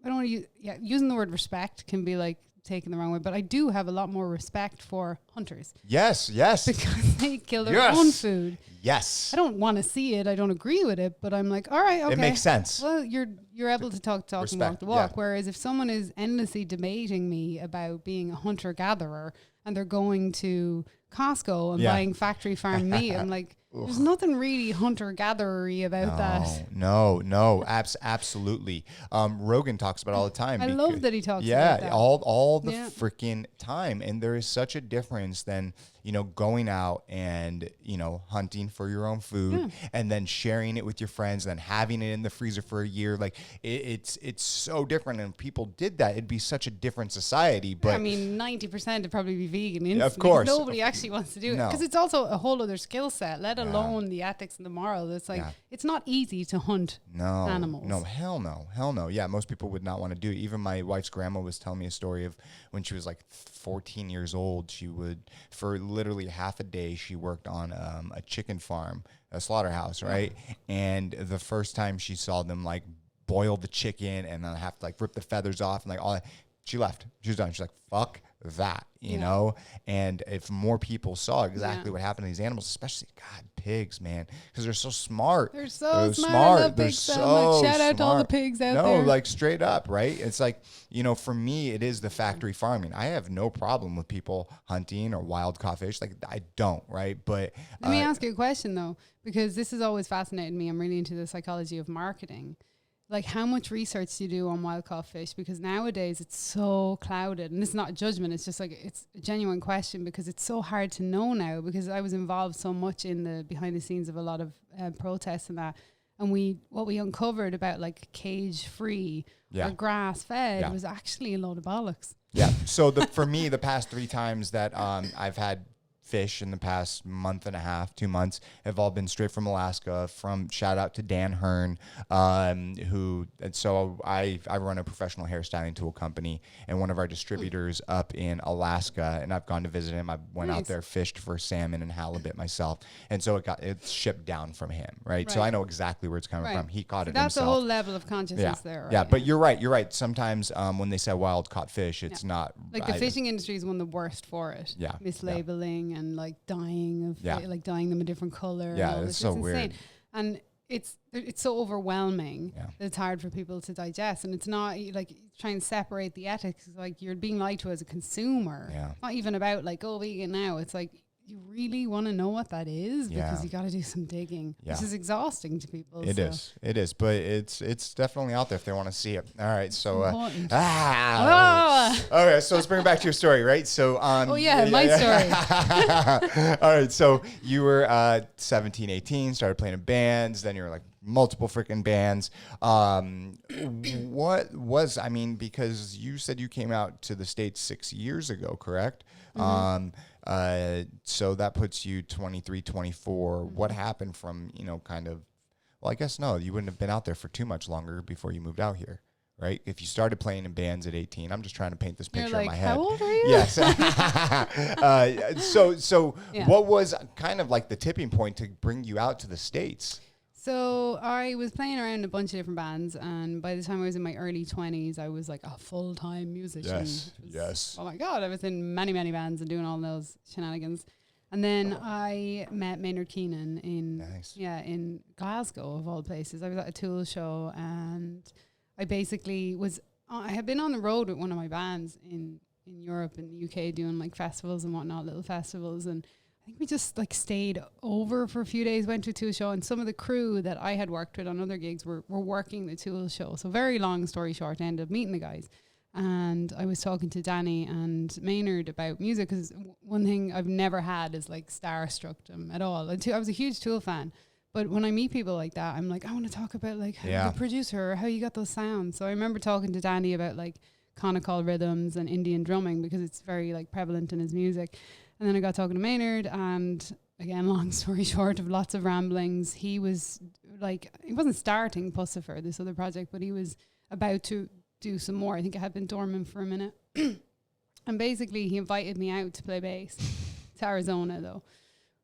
I don't want to using the word respect can be like taken the wrong way, but I do have a lot more respect for hunters. Yes. Because they kill their own food. Yes. I don't want to see it. I don't agree with it, but I'm like, all right, okay. It makes sense. Well, you're able to talk respect, and walk the walk. Yeah. Whereas if someone is endlessly debating me about being a hunter-gatherer and they're going to Costco and buying factory farm meat, I'm like, there's nothing really hunter-gatherer-y about that. No, absolutely. Rogan talks about it all the time. I love that he talks about that. all the freaking time. And there is such a difference than, going out and, hunting for your own food and then sharing it with your friends and then having it in the freezer for a year. Like it's so different. And if people did that, it'd be such a different society. But 90% would probably be vegan. Of course. Nobody actually wants to do it because it's also a whole other skill set, let alone the ethics and the morals. It's like, it's not easy to hunt animals. No, hell no. Yeah, most people would not want to do it. Even my wife's grandma was telling me a story of when she was like 14 years old, she would, for literally half a day, she worked on a chicken farm, a slaughterhouse, right? And the first time she saw them like boil the chicken and then have to like rip the feathers off and like all that, she left. She was done. She's like, fuck that, you know? And if more people saw exactly what happened to these animals, especially, God, pigs, man, because they're so smart. They're so smart. I love they're pigs so Shout out to all the pigs out there. No, like straight up, right? It's like, for me, it is the factory farming. I have no problem with people hunting or wild caught fish. Like, I don't, right? But let me ask you a question, though, because this has always fascinated me. I'm really into the psychology of marketing. Like, how much research do you do on wild caught fish? Because nowadays it's so clouded, and it's not a judgment. It's just like, it's a genuine question because it's so hard to know now, because I was involved so much in the behind the scenes of a lot of protests and that. And what we uncovered about like cage free or grass fed was actually a load of bollocks. Yeah. So for me, the past 3 times that I've had fish in the past month and a half, 2 months, have all been straight from Alaska. From shout out to Dan Hearn, so I run a professional hairstyling tool company, and one of our distributors up in Alaska, and I've gone to visit him. I went out there, fished for salmon and halibut myself, and so it's shipped down from him, right? So I know exactly where it's coming from. He caught it himself. That's a whole level of consciousness there, right? Yeah, but you're right. Sometimes when they say wild caught fish, it's not like the fishing industry is one of the worst for it. Yeah, mislabeling. And like dyeing them a different color. Yeah, it's so weird. And it's so overwhelming that it's hard for people to digest. And it's not like trying to separate the ethics. Like, you're being lied to as a consumer. Yeah. It's not even about like, vegan now. It's like, you really want to know what that is because you got to do some digging. This is exhausting to people. It is, but it's definitely out there if they want to see it. All right, so okay, so let's bring it back to your story, right? So my story. All right, so you were 17, 18, started playing in bands, then you were like multiple freaking bands. Because you said you came out to the States 6 years ago, correct? Mm-hmm. So that puts you 23, 24. Mm-hmm. What happened from, I guess no, you wouldn't have been out there for too much longer before you moved out here, right? If you started playing in bands at 18, I'm just trying to paint this picture in my head. How old are you? Yes. What was kind of like the tipping point to bring you out to the States? So I was playing around in a bunch of different bands, and by the time I was in my early 20s, I was like a full-time musician. Yes. Oh my God, I was in many, many bands and doing all those shenanigans. And then I met Maynard Keenan in Glasgow, of all places. I was at a Tool show, and I basically I had been on the road with one of my bands in Europe and the UK doing like festivals and whatnot, little festivals, and I think we just like stayed over for a few days, went to a Tool show, and some of the crew that I had worked with on other gigs were working the Tool show. So very long story short, I ended up meeting the guys. And I was talking to Danny and Maynard about music, because one thing I've never had is like starstruck them at all. I was a huge Tool fan. But when I meet people like that, I'm like, I want to talk about like the producer or how you got those sounds. So I remember talking to Danny about like conical rhythms and Indian drumming, because it's very like prevalent in his music. And then I got talking to Maynard, and again, long story short of lots of ramblings, he was like, he wasn't starting Pussifer, this other project, but he was about to do some more. I think it had been dormant for a minute. And basically he invited me out to play bass to Arizona though,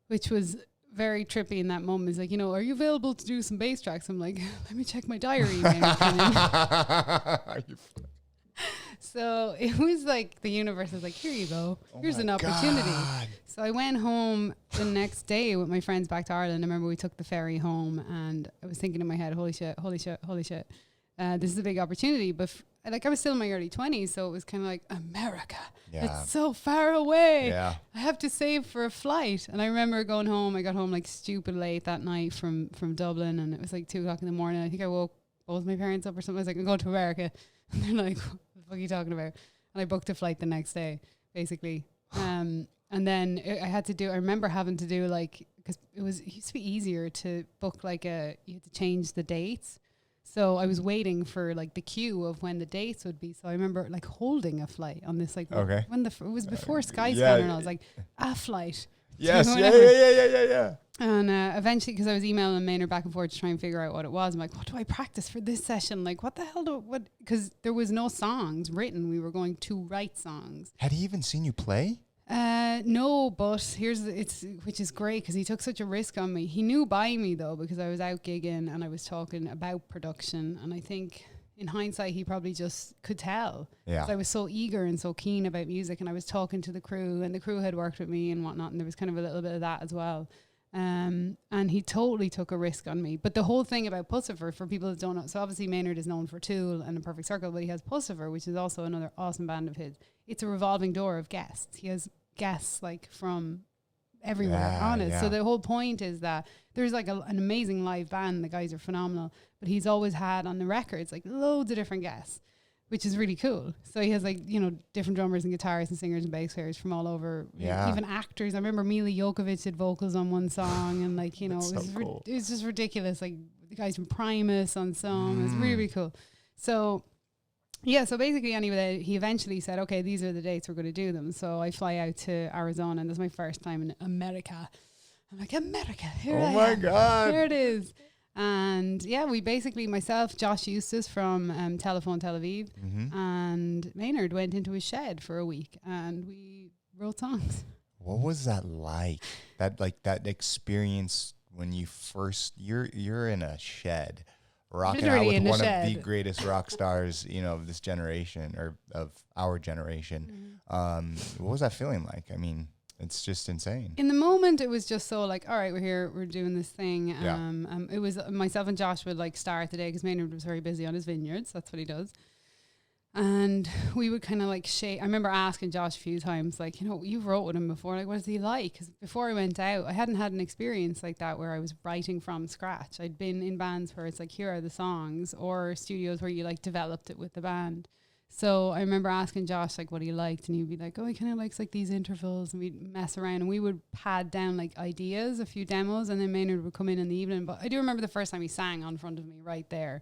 which was very trippy in that moment. He's like, are you available to do some bass tracks? I'm like, let me check my diary. Maynard Keenan. So it was like the universe was like, here you go. Here's an opportunity. God. So I went home the next day with my friends back to Ireland. I remember we took the ferry home and I was thinking in my head, holy shit. This is a big opportunity. But I was still in my early 20s. So it was kind of like, America. Yeah. It's so far away. Yeah. I have to save for a flight. And I remember going home. I got home like stupid late that night from Dublin. And it was like 2 o'clock in the morning. I think I woke both my parents up or something. I was like, I'm going to America. And they're like, what are you talking about? And I booked a flight the next day, basically. And then I remember having to do because it used to be easier to book you had to change the dates. So I was waiting for the queue of when the dates would be. So I remember holding a flight on this okay. when it was before Skyscanner, and I was like, a flight. Yes, yeah. And eventually, because I was emailing Maynard back and forth to try and figure out what it was, I'm like, what do I practice for this session? Like, what the hell because there was no songs written. We were going to write songs. Had he even seen you play? No, but which is great because he took such a risk on me. He knew Biome though, because I was out gigging and I was talking about production. And I think in hindsight, he probably just could tell. Yeah. I was so eager and so keen about music, and I was talking to the crew, and the crew had worked with me and whatnot. And there was kind of a little bit of that as well. And he totally took a risk on me. But the whole thing about Puscifer, for people that don't know, so obviously Maynard is known for Tool and A Perfect Circle, but he has Puscifer, which is also another awesome band of his. It's a revolving door of guests. He has guests from everywhere on it. Yeah. So the whole point is that there's an amazing live band. The guys are phenomenal, but he's always had on the records loads of different guests, which is really cool. So he has different drummers and guitarists and singers and bass players from all over. Yeah. Even actors. I remember Mila Jokovic did vocals on one song, and it was just ridiculous. The guys from Primus on some. It was really, really cool. So yeah, so basically anyway, he eventually said, okay, these are the dates we're going to do them. So I fly out to Arizona, and this is my first time in America. I'm like, America, here I am. Oh my God. Here it is. And yeah, we basically, myself, Josh Eustace from Telephone Tel Aviv, and Maynard went into his shed for a week, and we wrote songs. What was that like? That experience when you first, you're in a shed, rocking out with one of the greatest rock stars, of this generation or of our generation. What was that feeling like? I mean, it's just insane. In the moment, it was just so all right, we're here, we're doing this thing. It was myself and Josh would start the day because Maynard was very busy on his vineyards. That's what he does. And we would kind of shake. I remember asking Josh a few times, you've wrote with him before. What is he like? Because before I went out, I hadn't had an experience like that where I was writing from scratch. I'd been in bands where it's here are the songs, or studios where you developed it with the band. So I remember asking Josh what he liked, and he'd be like, oh, he kind of likes these intervals, and we'd mess around and we would pad down ideas, a few demos, and then Maynard would come in the evening. But I do remember the first time he sang on front of me right there.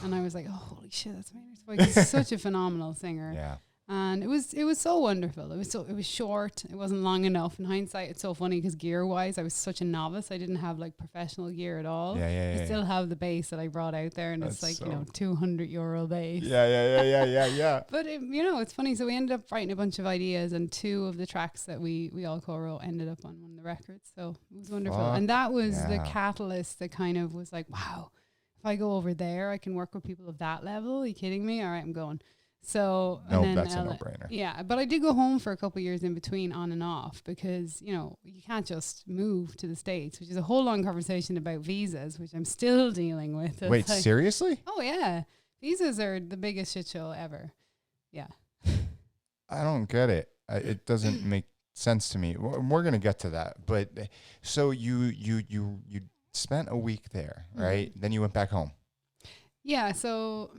And I was like, oh, holy shit, that's Maynard's voice. He's such a phenomenal singer. Yeah. And it was so wonderful. It was short. It wasn't long enough. In hindsight, it's so funny because gear wise, I was such a novice. I didn't have professional gear at all. I still have the bass that I brought out there, and that's it's €200 bass. Yeah. But it's funny. So we ended up writing a bunch of ideas, and 2 of the tracks that we all co-wrote ended up on one of the records. So it was wonderful. And that was the catalyst that kind of was wow, if I go over there, I can work with people of that level. Are you kidding me? All right, I'm going. So that's a no-brainer. Yeah, but I did go home for a couple of years in between, on and off, because you can't just move to the States, which is a whole long conversation about visas, which I'm still dealing with. Wait, seriously? Oh yeah, visas are the biggest shit show ever. Yeah. I don't get it. It doesn't make sense to me. We're gonna get to that, but so you spent a week there, right? Then you went back home. Yeah, so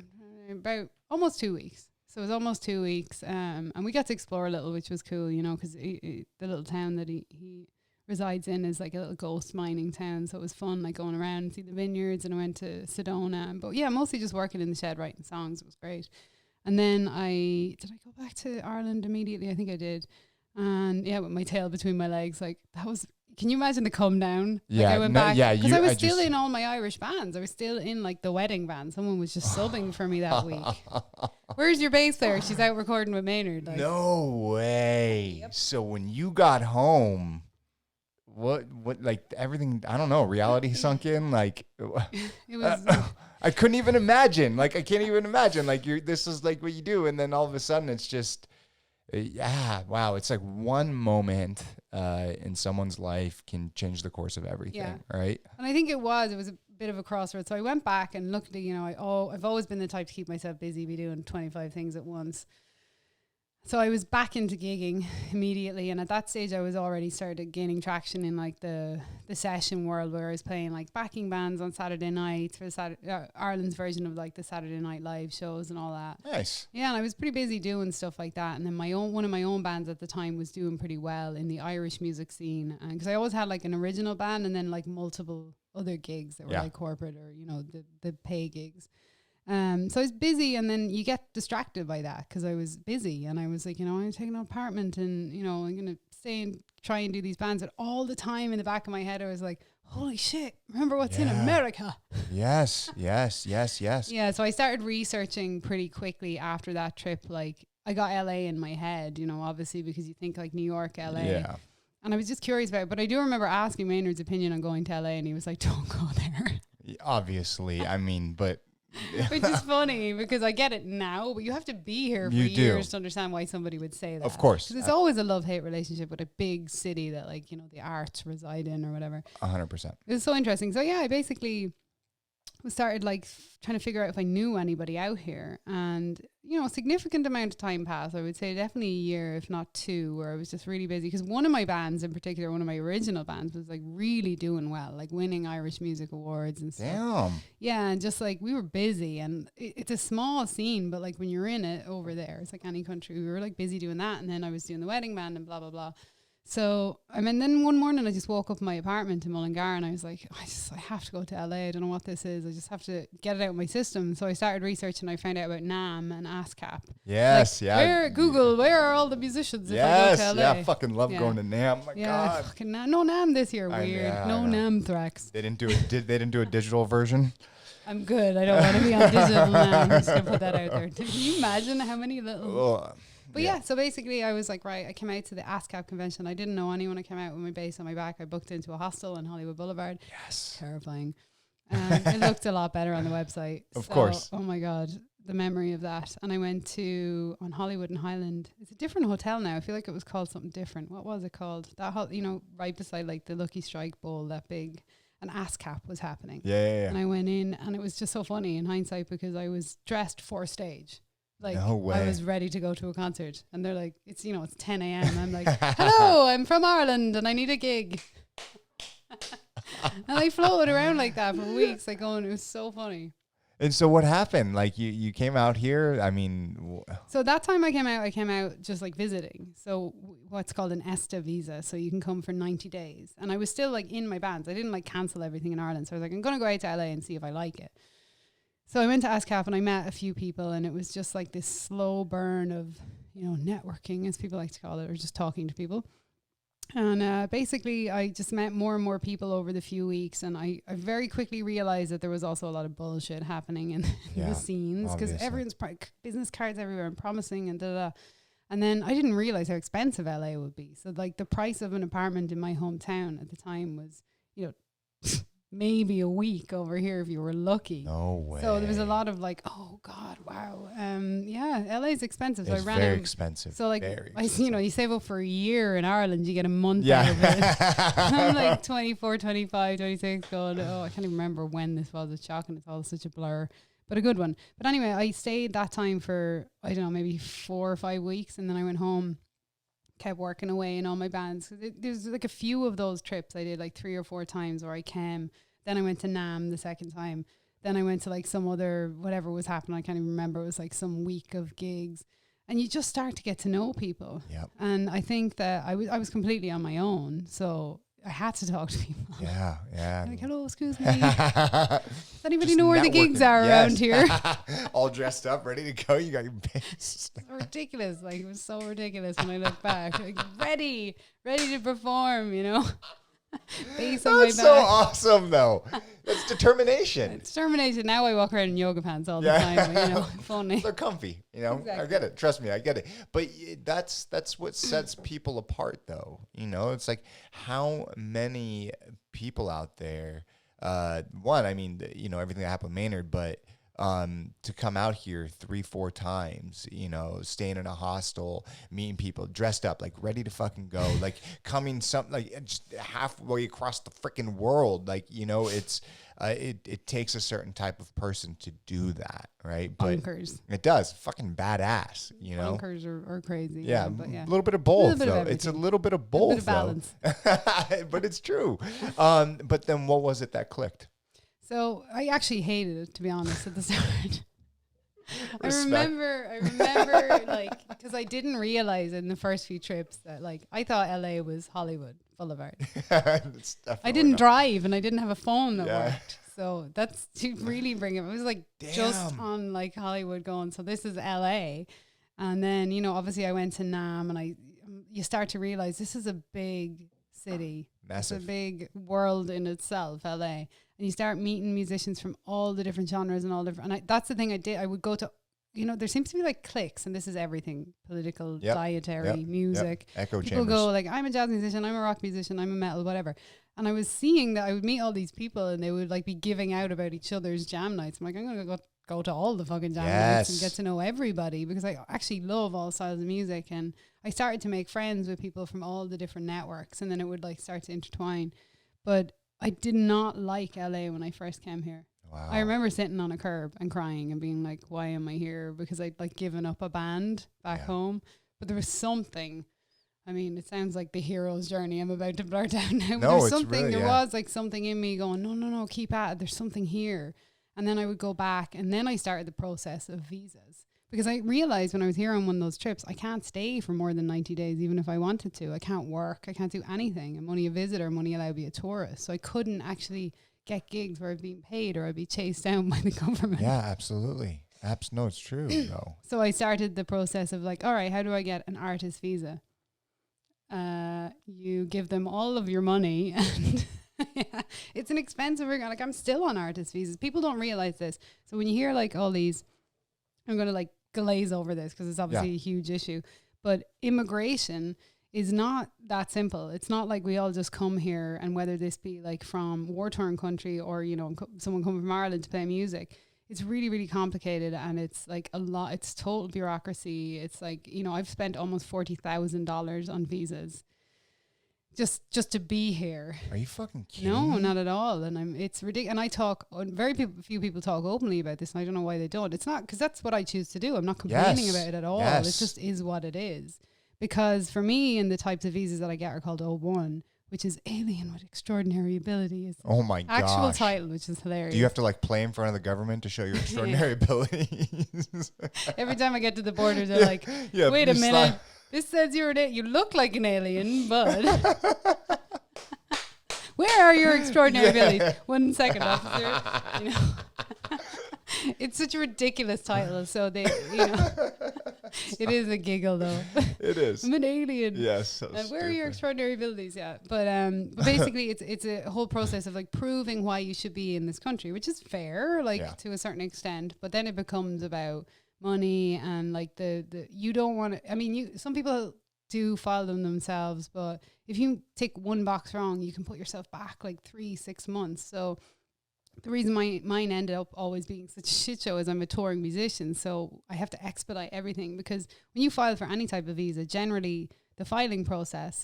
about almost 2 weeks. So it was almost 2 weeks, and we got to explore a little, which was cool, because the little town that he resides in is a little ghost mining town. So it was fun, going around and see the vineyards, and I went to Sedona. But yeah, mostly just working in the shed, writing songs. It was great. And then did I go back to Ireland immediately? I think I did. And yeah, with my tail between my legs, that was. Can you imagine the come down? Yeah, I went back because I was still in all my Irish bands. I was still in the wedding band. Someone was just subbing for me that week. Where's your bass player? She's out recording with Maynard. No way. Yep. So when you got home, what, like everything, I don't know, reality sunk in. Like, it was. I couldn't even imagine. Like, I can't even imagine. Like, this is like what you do. And then all of a sudden it's just, wow. It's like one moment in someone's life can change the course of everything, right? And I think it was a bit of a crossroads. So I went back and looked at, I've always been the type to keep myself busy, be doing 25 things at once. So I was back into gigging immediately, and at that stage I was already started gaining traction in like the session world, where I was playing like backing bands on Saturday nights for Ireland's version of like the Saturday Night Live shows and all that. Nice. Yeah, and I was pretty busy doing stuff like that. And then one of my own bands at the time was doing pretty well in the Irish music scene, because I always had like an original band and then like multiple other gigs that were like corporate or the pay gigs. So I was busy, and then you get distracted by that because I was busy, and I was like, I'm going to take an apartment, and, I'm going to stay and try and do these bands. But all the time in the back of my head, I was like, holy shit, remember what's in America? Yes. Yeah, so I started researching pretty quickly after that trip. Like, I got LA in my head, obviously, because you think like New York, LA. Yeah. And I was just curious about it. But I do remember asking Maynard's opinion on going to LA, and he was like, don't go there. Obviously, I mean, but... Which is funny because I get it now, but you have to be here for years to understand why somebody would say that. Of course. Because it's always a love-hate relationship with a big city that, like, the arts reside in or whatever. 100%. It was so interesting. So, I basically started, like, trying to figure out if I knew anybody out here. And, a significant amount of time passed. I would say definitely a year, if not 2, where I was just really busy. Because one of my bands in particular, one of my original bands, was, like, really doing well, like winning Irish Music Awards and stuff. Damn. Yeah, and just, like, we were busy. And it's a small scene, but, like, when you're in it over there, it's like any country. We were, like, busy doing that. And then I was doing the wedding band and blah, blah, blah. So, then one morning I just woke up in my apartment in Mullingar, and I was like, I have to go to LA. I don't know what this is. I just have to get it out of my system. So I started researching, and I found out about NAMM and ASCAP. Yes, like, where are all the musicians if I go to LA? Yeah, I fucking love going to NAMM. My God. Fucking no NAMM this year. Weird. No NAMM tracks. They didn't do a digital version. I'm good. I don't want to be on digital now. I'm just going to put that out there. Can you imagine how many little... But so basically I was like, right, I came out to the ASCAP convention. I didn't know anyone. I came out with my bass on my back. I booked into a hostel on Hollywood Boulevard. Yes. Terrifying. It looked a lot better on the website. Of course. Oh my God, the memory of that. And I went on Hollywood and Highland. It's a different hotel now. I feel like it was called something different. What was it called? That right beside like the Lucky Strike Bowl, that big. An ASCAP was happening. Yeah. And I went in, and it was just so funny in hindsight because I was dressed for stage. Like, no way. I was ready to go to a concert, and they're like, it's 10 a.m. I'm like, hello, I'm from Ireland and I need a gig. And I floated around like that for weeks, like going, it was so funny. And so what happened? Like you came out here, I mean. So that time I came out just like visiting. So what's called an ESTA visa. So you can come for 90 days. And I was still like in my bands. I didn't like cancel everything in Ireland. So I was like, I'm going to go out to LA and see if I like it. So I went to ASCAP and I met a few people, and it was just like this slow burn of, networking, as people like to call it, or just talking to people. And basically I just met more and more people over the few weeks, and I very quickly realized that there was also a lot of bullshit happening in the scenes, because everyone's business cards everywhere and promising and da-da. And then I didn't realize how expensive LA would be. So like the price of an apartment in my hometown at the time was, maybe a week over here if you were lucky. No way. So there was a lot of like, oh God, wow. LA is expensive. So it's very expensive. So like, you save up for a year in Ireland, you get a month out of it. I'm like 24, 25, 26 going, I can't even remember when this was. It's shocking. It's all such a blur, but a good one. But anyway, I stayed that time for, I don't know, maybe 4 or 5 weeks. And then I went home, kept working away in all my bands. There's like a few of those trips I did like 3 or 4 times where I came. Then I went to NAMM the second time. Then I went to like some other, whatever was happening. I can't even remember. It was like some week of gigs. And you just start to get to know people. Yep. And I think that I was completely on my own. So I had to talk to people. Yeah. Like, hello, excuse me. Does anybody know where the gigs are around here? All dressed up, ready to go. You got your bass. It's ridiculous. Like, it was so ridiculous when I look back. Like, ready to perform, Base on my back. That's so awesome, though. That's determination. It's determination. Now I walk around in yoga pants all the time. You know, funny. They're comfy. You know, Exactly. I get it. Trust me, I get it. But that's what sets people apart, though. You know, it's like how many people out there. One, I mean, you know, everything that happened with Maynard, but to come out here 3-4 times, you know, staying in a hostel, meeting people, dressed up, like ready to fucking go, like coming like just halfway across the freaking world. Like, you know, it's, it takes a certain type of person to do that, right? But Bonkers. it does. Fucking badass, you know? Bonkers are crazy. Yeah, but yeah. a little bit of both, bit of though. It's a little bit of both, a bit of balance. But it's true. But then what was it that clicked? So I actually hated it, to be honest, at the start. I Respect. remember, like, because I didn't realize in the first few trips that, like, I thought LA was Hollywood Boulevard. I didn't drive and I didn't have a phone that worked. So that's to really bring it. It was like just on like Hollywood going, so this is LA. And then, you know, obviously I went to Nam and you start to realize this is a big city. Massive. It's a big world in itself, LA. And you start meeting musicians from all the different genres and all different. And that's the thing I did. I would go to, you know, there seems to be like cliques, and this is everything: political, dietary, music. Echo people chambers. go like, I'm a jazz musician, I'm a rock musician, I'm a metal, whatever. And I was seeing that I would meet all these people, and they would like be giving out about each other's jam nights. I'm like, I'm gonna go to all the fucking jam nights and get to know everybody, because I actually love all styles of music. And I started to make friends with people from all the different networks, and then it would like start to intertwine. But I did not like LA when I first came here. Wow. I remember sitting on a curb and crying and being like, why am I here? Because I'd like given up a band back home. But there was something, I mean, it sounds like the hero's journey I'm about to blurt down now. No, but it's really, there was like something in me going, no, keep at it. There's something here. And then I would go back, and then I started the process of visas. Because I realized when I was here on one of those trips, I can't stay for more than 90 days, even if I wanted to. I can't work. I can't do anything. I'm only a visitor. I'm only allowed to be a tourist. So I couldn't actually get gigs where I'd be paid or I'd be chased down by the government. Yeah, absolutely. No, it's true, though. So I started the process of like, all right, how do I get an artist visa? You give them all of your money, and it's an expensive ring. Like, I'm still on artist visas. People don't realize this. So when you hear like all these, I'm going to like glaze over this because it's obviously a huge issue, but immigration is not that simple. It's not like we all just come here, and whether this be like from war-torn country or, you know, someone coming from Ireland to play music, it's really, really complicated, and it's like a lot. It's total bureaucracy. It's like, you know, I've spent almost $40,000 on visas just to be here. Are you fucking kidding No, me? not at all. And it's ridiculous. And I talk, few people talk openly about this, and I don't know why they don't. It's not, because that's what I choose to do. I'm not complaining about it at all. It just is what it is. Because for me, and the types of visas that I get are called O1, which is alien with extraordinary ability. Is oh my gosh. Actual title, which is hilarious. Do you have to like play in front of the government to show your extraordinary abilities? Every time I get to the border, they're like, wait a minute. This says you look like an alien, but where are your extraordinary abilities? 1 second, officer. You know? It's such a ridiculous title. So they, you know, it is a giggle though. It is. I'm an alien. Yes. So where are your extraordinary abilities? Yeah. But basically it's a whole process of like proving why you should be in this country, which is fair, like to a certain extent. But then it becomes about money and like the you don't want to, I mean, some people do file them themselves, but if you tick one box wrong, you can put yourself back like 3-6 months. So the reason mine ended up always being such a shit show is I'm a touring musician, so I have to expedite everything, because when you file for any type of visa, generally the filing process,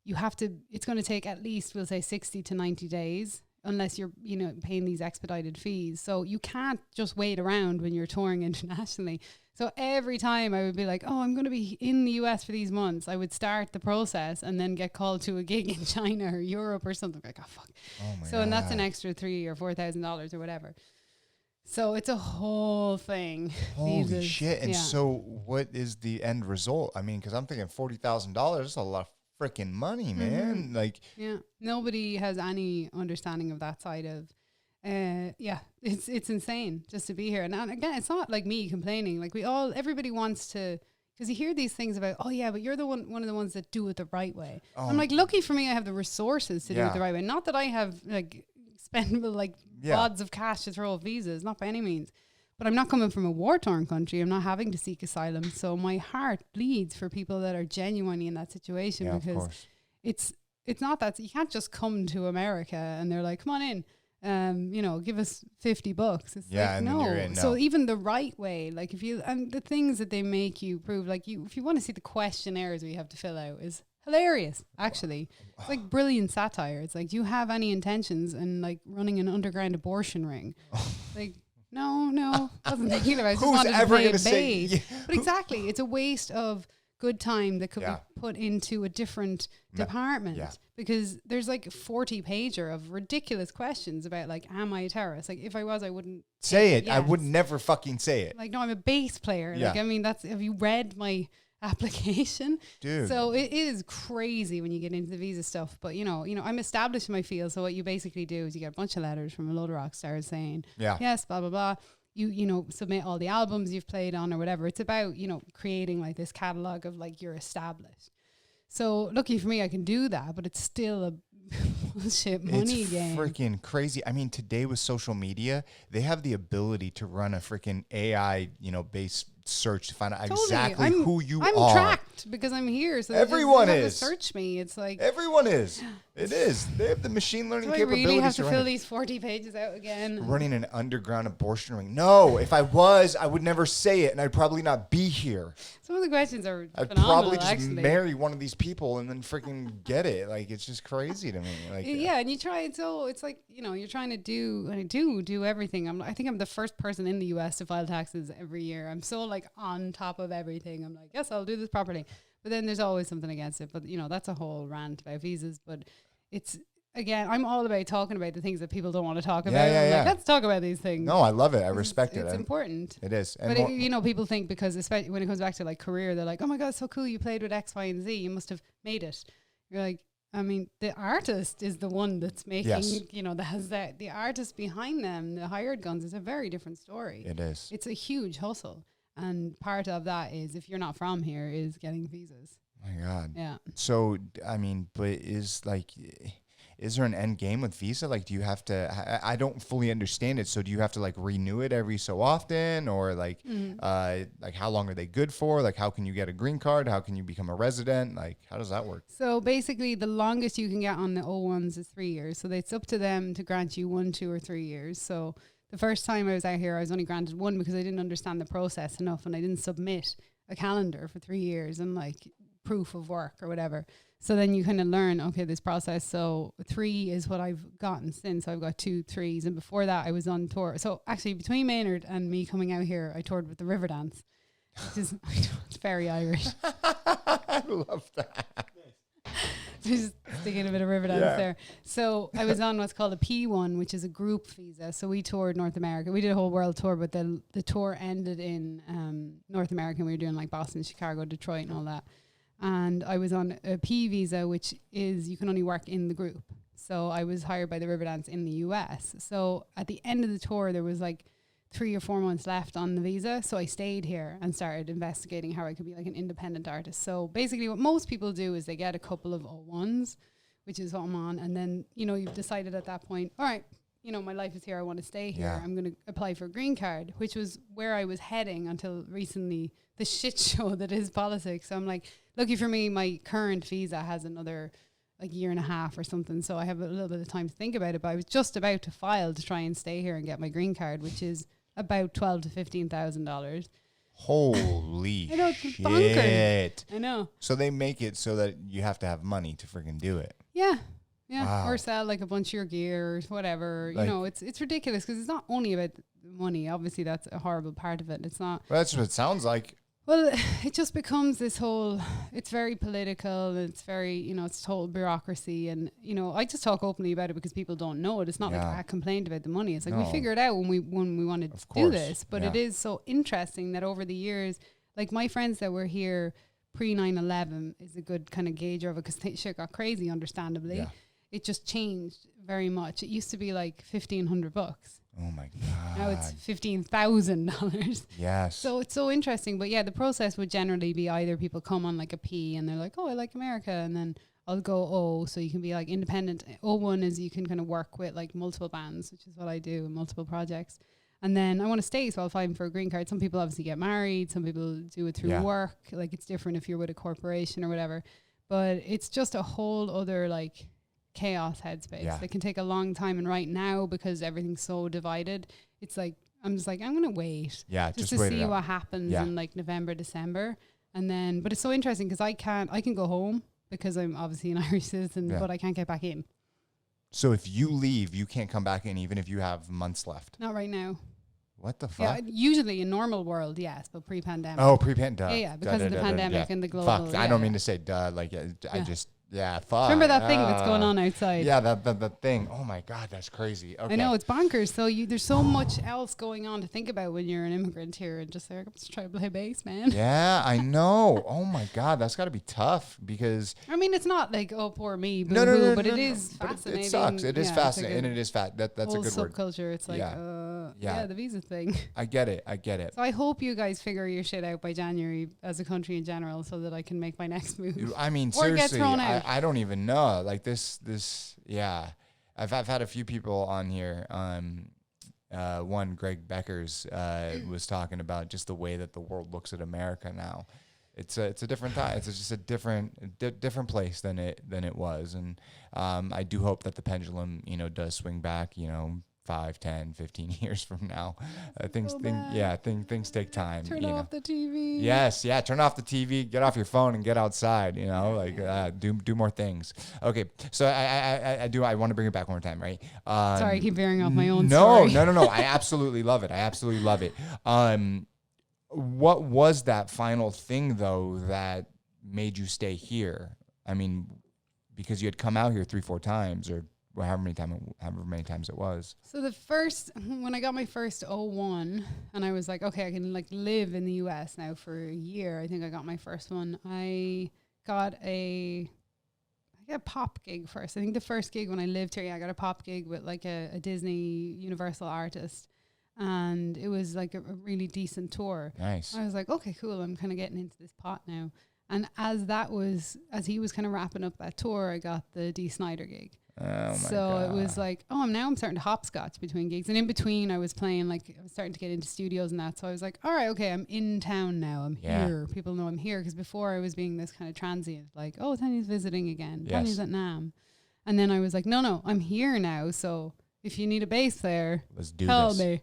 it's going to take at least, we'll say 60 to 90 days, unless you're, you know, paying these expedited fees. So you can't just wait around when you're touring internationally. So every time I would be like, oh, I'm going to be in the US for these months, I would start the process and then get called to a gig in China or Europe or something. Like, oh, fuck. So, and that's an extra $3,000 or $4,000 or whatever. So it's a whole thing. Holy shit. And so what is the end result? I mean, because I'm thinking $40,000 is a lot of freaking money, man. Mm-hmm. Like, yeah, nobody has any understanding of that side of it's insane just to be here. And again, it's not like me complaining. Like everybody wants to Because you hear these things about, oh yeah, but you're the one of the ones that do it the right way. I'm like, lucky for me, I have the resources to do it the right way. Not that I have like spendable like wads of cash to throw at visas, not by any means. But I'm not coming from a war-torn country. I'm not having to seek asylum. So my heart bleeds for people that are genuinely in that situation, because it's not that you can't just come to America and they're like, come on in. Give us $50. It's like, no. So even the right way, like if you, and the things that they make you prove, like if you want to see the questionnaires we have to fill out is hilarious, actually. It's like brilliant satire. It's like, do you have any intentions in like running an underground abortion ring? Like, no, wasn't thinking about it. Who's ever going to say? But exactly, it's a waste of good time that could be put into a different department, because there's like a 40-pager of ridiculous questions about like, am I a terrorist? Like if I was, I wouldn't say it. Yes. I would never fucking say it. Like, no, I'm a bass player. Like, I mean, have you read my application? Dude. So it is crazy when you get into the visa stuff. But you know, I'm established in my field. So what you basically do is you get a bunch of letters from a load of rock stars saying, yes, blah, blah, blah. You submit all the albums you've played on or whatever. It's about, creating like this catalog of like you're established. So lucky for me, I can do that, but it's still a bullshit money game. It's freaking crazy. I mean, today with social media, they have the ability to run a freaking AI, based search to find out exactly who you are. I'm tracked because I'm here. So everyone is. Search me. It's like everyone is. It is. They have the machine learning capabilities. I really have to fill these 40 pages out again. Running an underground abortion ring. No, if I was, I would never say it, and I'd probably not be here. Some of the questions are I'd phenomenal, probably just marry one of these people and then freaking get it. Like, it's just crazy to me. Like, and you try it. So it's like, you're trying to do, and I do everything. I think I'm the first person in the US to file taxes every year. I'm so like on top of everything. I'm like, yes, I'll do this properly. But then there's always something against it. But, that's a whole rant about visas. But it's, again, I'm all about talking about the things that people don't want to talk about. Like, let's talk about these things. No, I love it. I respect it. It's important. It is. And but people think, because especially when it comes back to like career, they're like, oh my God, so cool. You played with X, Y, and Z. You must have made it. You're like, I mean, the artist is the one that's making, that has the artist behind them, the hired guns, is a very different story. It is. It's a huge hustle. And part of that is, if you're not from here, is getting visas. My God. Yeah. So, I mean, but is there an end game with visa? Like, do you have to, I don't fully understand it. So do you have to like renew it every so often, or like, like how long are they good for? Like, how can you get a green card? How can you become a resident? Like, how does that work? So basically the longest you can get on the O1s is 3 years. So it's up to them to grant you 1, 2, or 3 years. So the first time I was out here, I was only granted 1 because I didn't understand the process enough, and I didn't submit a calendar for 3 years and like proof of work or whatever. So then you kind of learn, okay, this process. So 3 is what I've gotten since. I've got 2 3s. And before that, I was on tour. So actually, between Maynard and me coming out here, I toured with the Riverdance, which is it's very Irish. I love that. Just sticking a bit of Riverdance there. So I was on what's called a P1, which is a group visa. So we toured North America. We did a whole world tour, but the tour ended in North America. We were doing like Boston, Chicago, Detroit, and all that. And I was on a P visa, which is you can only work in the group. So I was hired by the Riverdance in the US. So at the end of the tour, there was like 3 or 4 months left on the visa. So I stayed here and started investigating how I could be like an independent artist. So basically what most people do is they get a couple of O1s, which is what I'm on. And then, you've decided at that point, all right, my life is here. I want to stay here. Yeah. I'm going to apply for a green card, which was where I was heading until recently, the shit show that is politics. So I'm like, lucky for me, my current visa has another like year and a half or something. So I have a little bit of time to think about it. But I was just about to file to try and stay here and get my green card, which is about $12,000 to $15,000. Holy I know, it's bonkers. I know. So they make it so that you have to have money to freaking do it. Yeah. Wow. Or sell like a bunch of your gear or whatever. Like, it's ridiculous because it's not only about the money. Obviously, that's a horrible part of it. It's not. Well, that's what it sounds like. Well, it just becomes this whole, it's very political. It's very, it's total bureaucracy. And, I just talk openly about it because people don't know it. It's not like I complained about the money. It's like we figured out when we wanted to do this. But it is so interesting that over the years, like my friends that were here pre 9/11 is a good kind of gauge of it because shit got crazy, understandably. Yeah. It just changed very much. It used to be like $1,500. Oh my God. Now it's $15,000. Yes. So it's so interesting. But yeah, the process would generally be either people come on like a P and they're like, oh, I like America. And then I'll go O. So you can be like independent. O1 is you can kind of work with like multiple bands, which is what I do in multiple projects. And then I want to stay, so I'll fight for a green card. Some people obviously get married. Some people do it through work. Like it's different if you're with a corporation or whatever. But it's just a whole other like chaos headspace. Yeah. It can take a long time. And right now, because everything's so divided, it's like, I'm just like, I'm going to wait. Yeah, just to see what happens in like November, December. And then, but it's so interesting because I can go home because I'm obviously an Irish citizen, but I can't get back in. So if you leave, you can't come back in even if you have months left? Not right now. What the fuck? Yeah, usually in normal world, yes, but pre-pandemic. Oh, pre-pandemic. Yeah, because of the pandemic and the global. Fuck, I don't mean to say duh. Like, I just, fuck. Remember that thing that's going on outside? Yeah, that thing. Oh my God, that's crazy. Okay. I know, it's bonkers. So there's so much else going on to think about when you're an immigrant here, and just like, I'm just trying to play bass, man. Yeah, I know. Oh my God, that's got to be tough because. I mean, it's not like, oh, poor me, no, but it is but fascinating. It sucks. It is fascinating, and it is fat. That's a good word. Subculture. It's like, the visa thing. I get it. So I hope you guys figure your shit out by January as a country in general, so that I can make my next move. I mean, or seriously, get thrown out. I don't even know. Like this, I've had a few people on here. One, Greg Beckers, was talking about just the way that the world looks at America now. It's a different time. It's just a different place than it was. And I do hope that the pendulum, does swing back, 5, 10, 15 years from now. Things take time. Turn off the TV. Yes, turn off the TV, get off your phone and get outside, do more things. Okay, so I want to bring it back one more time, right? Sorry, I keep veering off my own story. No. I absolutely love it. What was that final thing, though, that made you stay here? I mean, because you had come out here 3-4 times or however many times it was. So when I got my first O1 and I was like, okay, I can like live in the US now for a year. I think I got my first one. I got a pop gig first. I think the first gig when I lived here, I got a pop gig with like a Disney Universal artist. And it was like a really decent tour. Nice. I was like, okay, cool. I'm kind of getting into this pot now. And as he was kind of wrapping up that tour, I got the Dee Snider gig. Oh my so God. It was like, I'm starting to hopscotch between gigs. And in between, I was playing, like, I was starting to get into studios and that. So I was like, all right, okay, I'm in town now. I'm here. People know I'm here. Because before I was being this kind of transient, like, oh, Tanya's visiting again. Yes. Tanya's at NAMM. And then I was like, no, I'm here now. So if you need a bass player, tell me.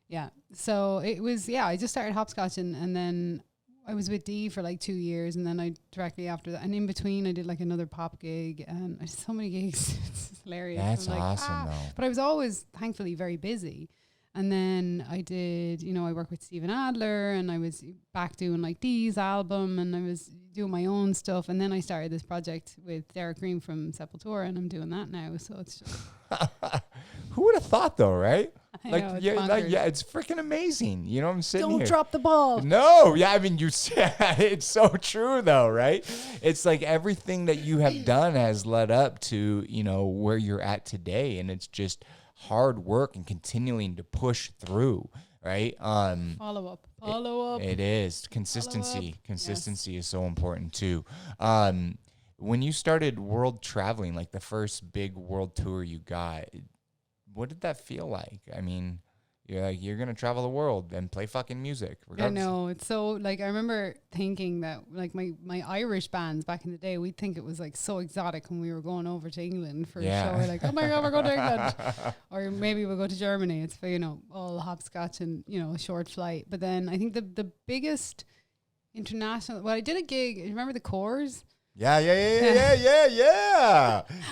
Yeah. So it was, I just started hopscotching. And then I was with Dee for like 2 years, and then I directly after that, and in between I did like another pop gig, and I did so many gigs. It's hilarious. That's awesome, though. But I was always thankfully very busy. And then I did, I worked with Stephen Adler, and I was back doing like Dee's album, and I was doing my own stuff. And then I started this project with Derek Green from Sepultura, and I'm doing that now. So it's just who would have thought, though, right? I know, it's freaking amazing. I'm sitting here. Don't drop the ball. No, I mean, it's so true, though, right? It's like everything that you have done has led up to, where you're at today, and it's just hard work and continuing to push through, right? Follow up. It is. Consistency is so important, too. When you started world traveling, like the first big world tour you got, what did that feel like? I mean, you're going to travel the world and play fucking music. I know. It's so, like, I remember thinking that, like, my Irish bands back in the day, we'd think it was, like, so exotic when we were going over to England for a show. We're like, oh, my God, we're going to England. Or maybe we'll go to Germany. It's, all hopscotch and, a short flight. But then I think the biggest international... Well, I did a gig. You remember the Corrs? Yeah.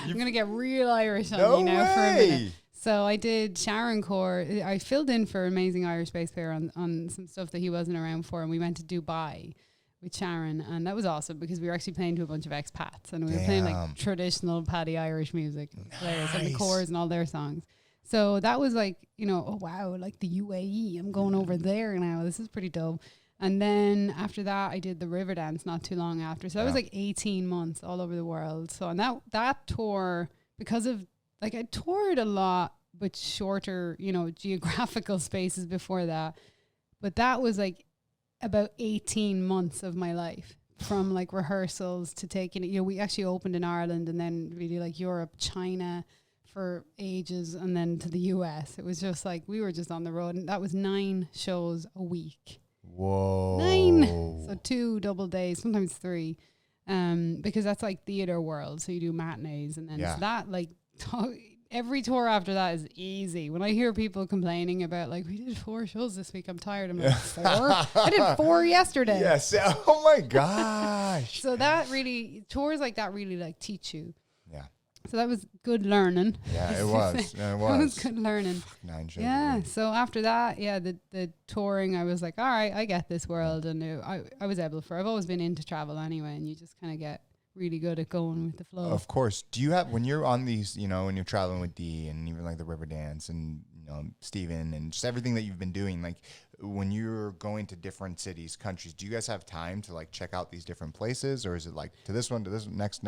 I'm going to get real Irish on you now for a minute. So I did Sharon Corrs. I filled in for Amazing Irish Bass Player on some stuff that he wasn't around for, and we went to Dubai with Sharon, and that was awesome because we were actually playing to a bunch of expats, and we were playing like traditional Paddy Irish music players and the Corrs and all their songs. So that was like, oh wow, like the UAE, I'm going over there now. This is pretty dope. And then after that, I did the Riverdance not too long after. So that was like 18 months all over the world. So on that tour, because of, like, I toured a lot but shorter, geographical spaces before that. But that was like about 18 months of my life, from like rehearsals to taking it. We actually opened in Ireland and then really like Europe, China for ages, and then to the US. It was just like we were just on the road, and that was 9 shows a week. Whoa. 9. So 2 double days, sometimes 3. Because that's like theater world. So you do matinees, and then so that like every tour after that is easy. When I hear people complaining about like, we did 4 shows this week, I'm tired. I'm like, 4? I did 4 yesterday. Yes. Oh my gosh. So that really, tours like that really like teach you. Yeah. So that was good learning. Yeah, it was. It was. It was good learning. 9 shows. Yeah. So after that, the touring, I was like, all right, I get this world. And I was able I've always been into travel anyway. And you just kind of get really good at going with the flow. Of course. Do you have, when you're on these, when you're traveling with Dee and even like the Riverdance and, Steven and just everything that you've been doing, like when you're going to different cities, countries, do you guys have time to like check out these different places, or is it like to this one, next?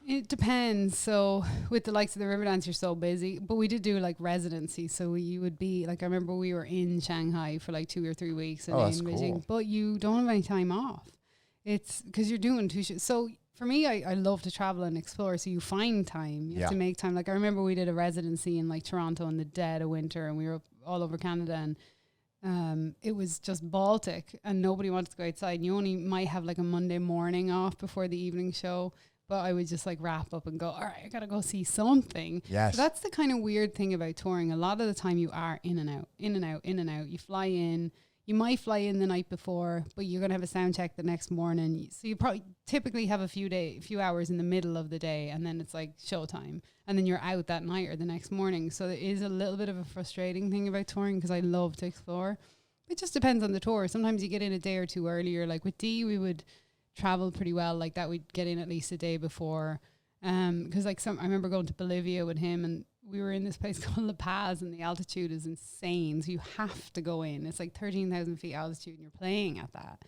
It depends. So with the likes of the Riverdance, you're so busy, but we did do like residency. So you would be like, I remember we were in Shanghai for like 2 or 3 weeks and in Beijing, cool. But you don't have any time off. It's because you're doing 2 shows. So for me, I love to travel and explore. So you find time. You have to make time. Like I remember we did a residency in like Toronto in the dead of winter, and we were all over Canada, and it was just Baltic, and nobody wanted to go outside. And you only might have like a Monday morning off before the evening show. But I would just like wrap up and go, all right, I got to go see something. Yes. So that's the kind of weird thing about touring. A lot of the time you are in and out. You fly in. You might fly in the night before, but you're going to have a sound check the next morning. So you probably typically have a few hours in the middle of the day, and then it's like showtime. And then you're out that night or the next morning. So it is a little bit of a frustrating thing about touring, because I love to explore. It just depends on the tour. Sometimes you get in a day or two earlier. Like with Dee, we would travel pretty well like that. We'd get in at least a day before. Because I remember going to Bolivia with him, and we were in this place called La Paz, and the altitude is insane. So you have to go in. It's like 13,000 feet altitude, and you're playing at that.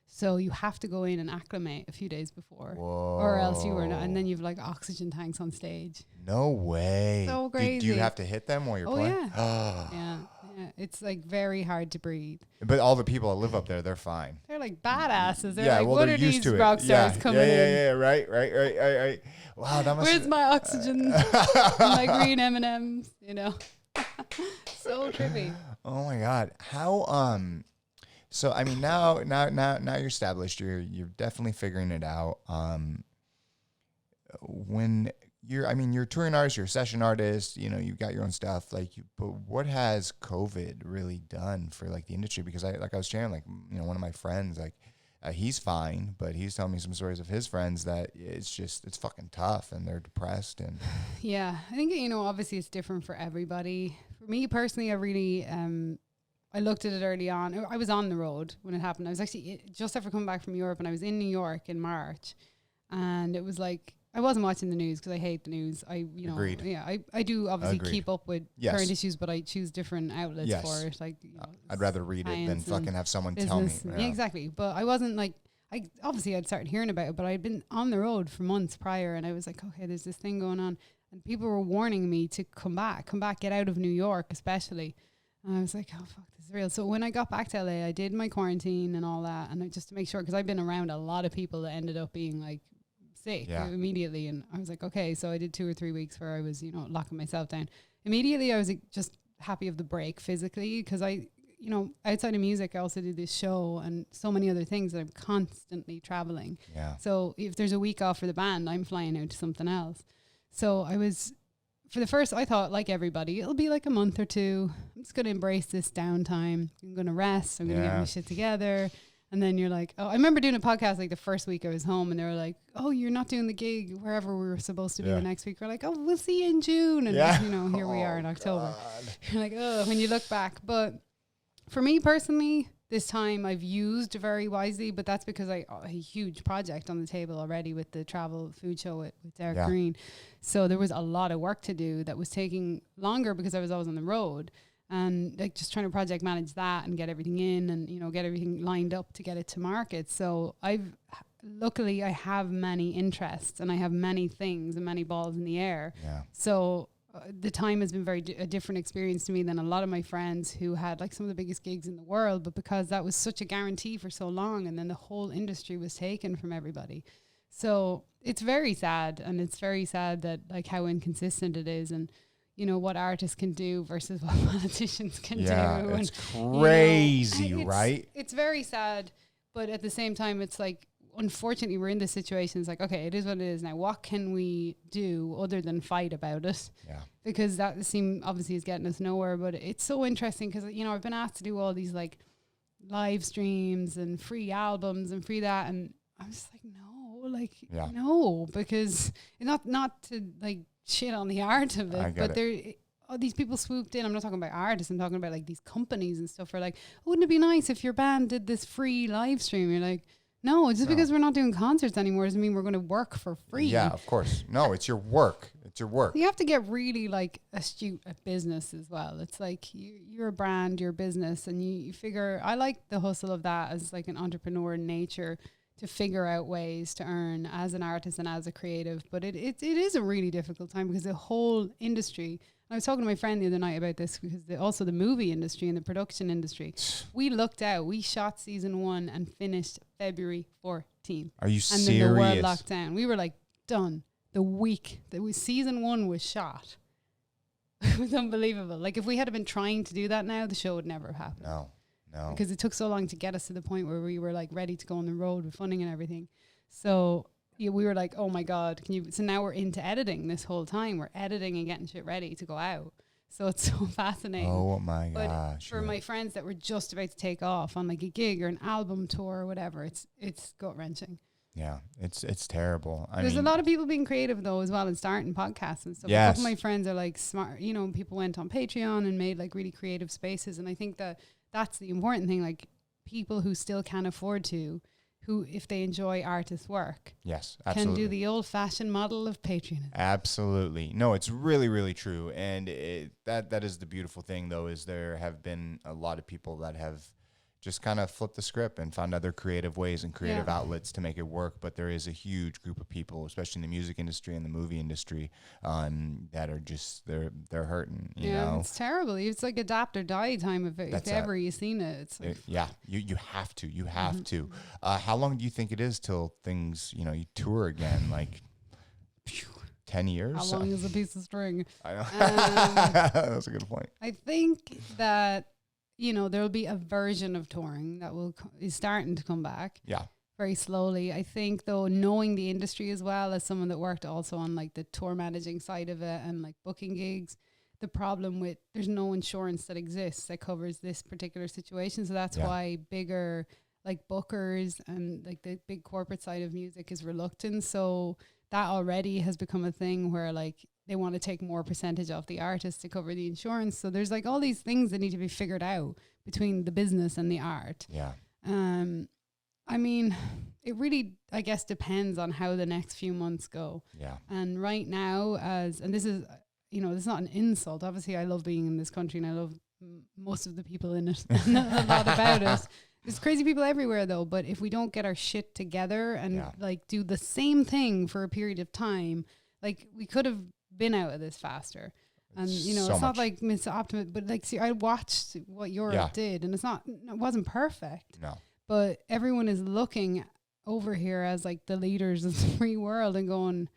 So you have to go in and acclimate a few days before. Whoa. Or else you were not. And then you've like oxygen tanks on stage. No way. So crazy. Do you have to hit them while you're playing? Yeah. Yeah. It's like very hard to breathe. But all the people that live up there, they're fine. They're like badasses. They're like, what are these rock stars coming in? Yeah, right. Wow, that must. Where's my oxygen? My green M&Ms, So trippy. Oh my God. How so I mean now you're established, you're definitely figuring it out. When you're a touring artist, you're a session artist, you've got your own stuff, but what has COVID really done for like the industry? Because I was sharing, like, one of my friends, like, he's fine, but he's telling me some stories of his friends that it's fucking tough, and they're depressed. And yeah, I think, obviously it's different for everybody. For me personally, I really, I looked at it early on. I was on the road when it happened. I was actually just after coming back from Europe, and I was in New York in March, and it was like, I wasn't watching the news because I hate the news. Agreed. Yeah, I do obviously keep up with current issues, but I choose different outlets for it. Like, I'd rather read it than fucking have someone tell me. Yeah, exactly. But I wasn't like, I'd started hearing about it, but I'd been on the road for months prior, and I was like, okay, there's this thing going on, and people were warning me to come back, get out of New York, especially. And I was like, oh fuck, this is real. So when I got back to LA, I did my quarantine and all that, and just to make sure, because I've been around a lot of people that ended up being like sick immediately, and I was like, okay, so I did 2 or 3 weeks where I was locking myself down. Immediately I was just happy of the break physically, because I outside of music I also do this show and so many other things that I'm constantly traveling. So if there's a week off for the band, I'm flying out to something else. So I was, for the first, I thought, like everybody, it'll be like a month or 2. I'm just going to embrace this downtime. I'm going to rest. I'm going to get my shit together. And then you're like, oh, I remember doing a podcast like the first week I was home, and they were like, oh, you're not doing the gig wherever we were supposed to be the next week. We're like, oh, we'll see you in June. And, here we are in October. You're like, oh, when you look back. But for me personally, this time I've used very wisely, but that's because a huge project on the table already with the travel food show with Derek Green. So there was a lot of work to do that was taking longer because I was always on the road. And like just trying to project manage that and get everything in and, get everything lined up to get it to market. So luckily I have many interests and I have many things and many balls in the air. So the time has been a different experience to me than a lot of my friends who had like some of the biggest gigs in the world, but because that was such a guarantee for so long, and then the whole industry was taken from everybody. So it's very sad, and it's very sad that like how inconsistent it is, and you know what artists can do versus what politicians can do. It's crazy, you know, right? It's very sad, but at the same time, it's like, unfortunately, we're in this situation. It's like, okay, it is what it is now. What can we do other than fight about it? Yeah. Because that obviously is getting us nowhere. But it's so interesting because, you know, I've been asked to do all these like live streams and free albums and free that. And I'm just like, no, because not to like shit on the art of it, but these people swooped in. I'm not talking about artists. I'm talking about like these companies and stuff. Are like, wouldn't it be nice if your band did this free live stream? You're like, no, because we're not doing concerts anymore doesn't mean we're going to work for free. Yeah, of course. No, it's your work. It's your work. You have to get really like astute at business as well. It's like you're a brand, you're a business, and you figure, I like the hustle of that as like an entrepreneur in nature, to figure out ways to earn as an artist and as a creative. But it is a really difficult time because the whole industry, I was talking to my friend the other night about this, because also the movie industry and the production industry, we shot season 1 and finished February 14th. Are you serious? And then the world locked down. We were like done the week that season 1 was shot. It was unbelievable. Like if we had been trying to do that now, the show would never have happened. No. Because it took so long to get us to the point where we were like ready to go on the road with funding and everything. So we were like, oh my God, so now we're into editing this whole time. We're editing and getting shit ready to go out. So it's so fascinating. Oh my gosh. For my friends that were just about to take off on like a gig or an album tour or whatever, it's gut wrenching. Yeah, it's terrible. There's a lot of people being creative though as well and starting podcasts and stuff. Yes. A couple of my friends are like smart, you know, people went on Patreon and made like really creative spaces. And I think that's the important thing, like people who still can afford to, who, if they enjoy artists' work, yes, absolutely, can do the old-fashioned model of Patreon. Absolutely. No, it's really, really true. And that is the beautiful thing, though, is there have been a lot of people that have just kind of flipped the script and found other creative ways and creative outlets to make it work. But there is a huge group of people, especially in the music industry and the movie industry, that are just, they're hurting, you know? It's terrible. It's like adapt or die time if ever you've seen it. It's like you have to. How long do you think it is till things, you know, you tour again? Like 10 years? How long is a piece of string? I know. That's a good point. I think that, you know, there'll be a version of touring that is starting to come back. Yeah. Very slowly. I think though, knowing the industry as well as someone that worked also on like the tour managing side of it and like booking gigs, the problem with there's no insurance that exists that covers this particular situation. So that's why bigger like bookers and like the big corporate side of music is reluctant. So that already has become a thing where like they want to take more percentage off the artist to cover the insurance. So there's like all these things that need to be figured out between the business and the art. Yeah. I mean, it really, I guess, depends on how the next few months go. Yeah. And right now, and this is, you know, this is not an insult. Obviously, I love being in this country and I love most of the people in it and a lot about it. There's crazy people everywhere though, but if we don't get our shit together and like do the same thing for a period of time, like we could have been out of this faster. And you know, it's not like Miss Optimist, but like, see, I watched what Europe did and it wasn't perfect. No. But everyone is looking over here as like the leaders of the free world and going,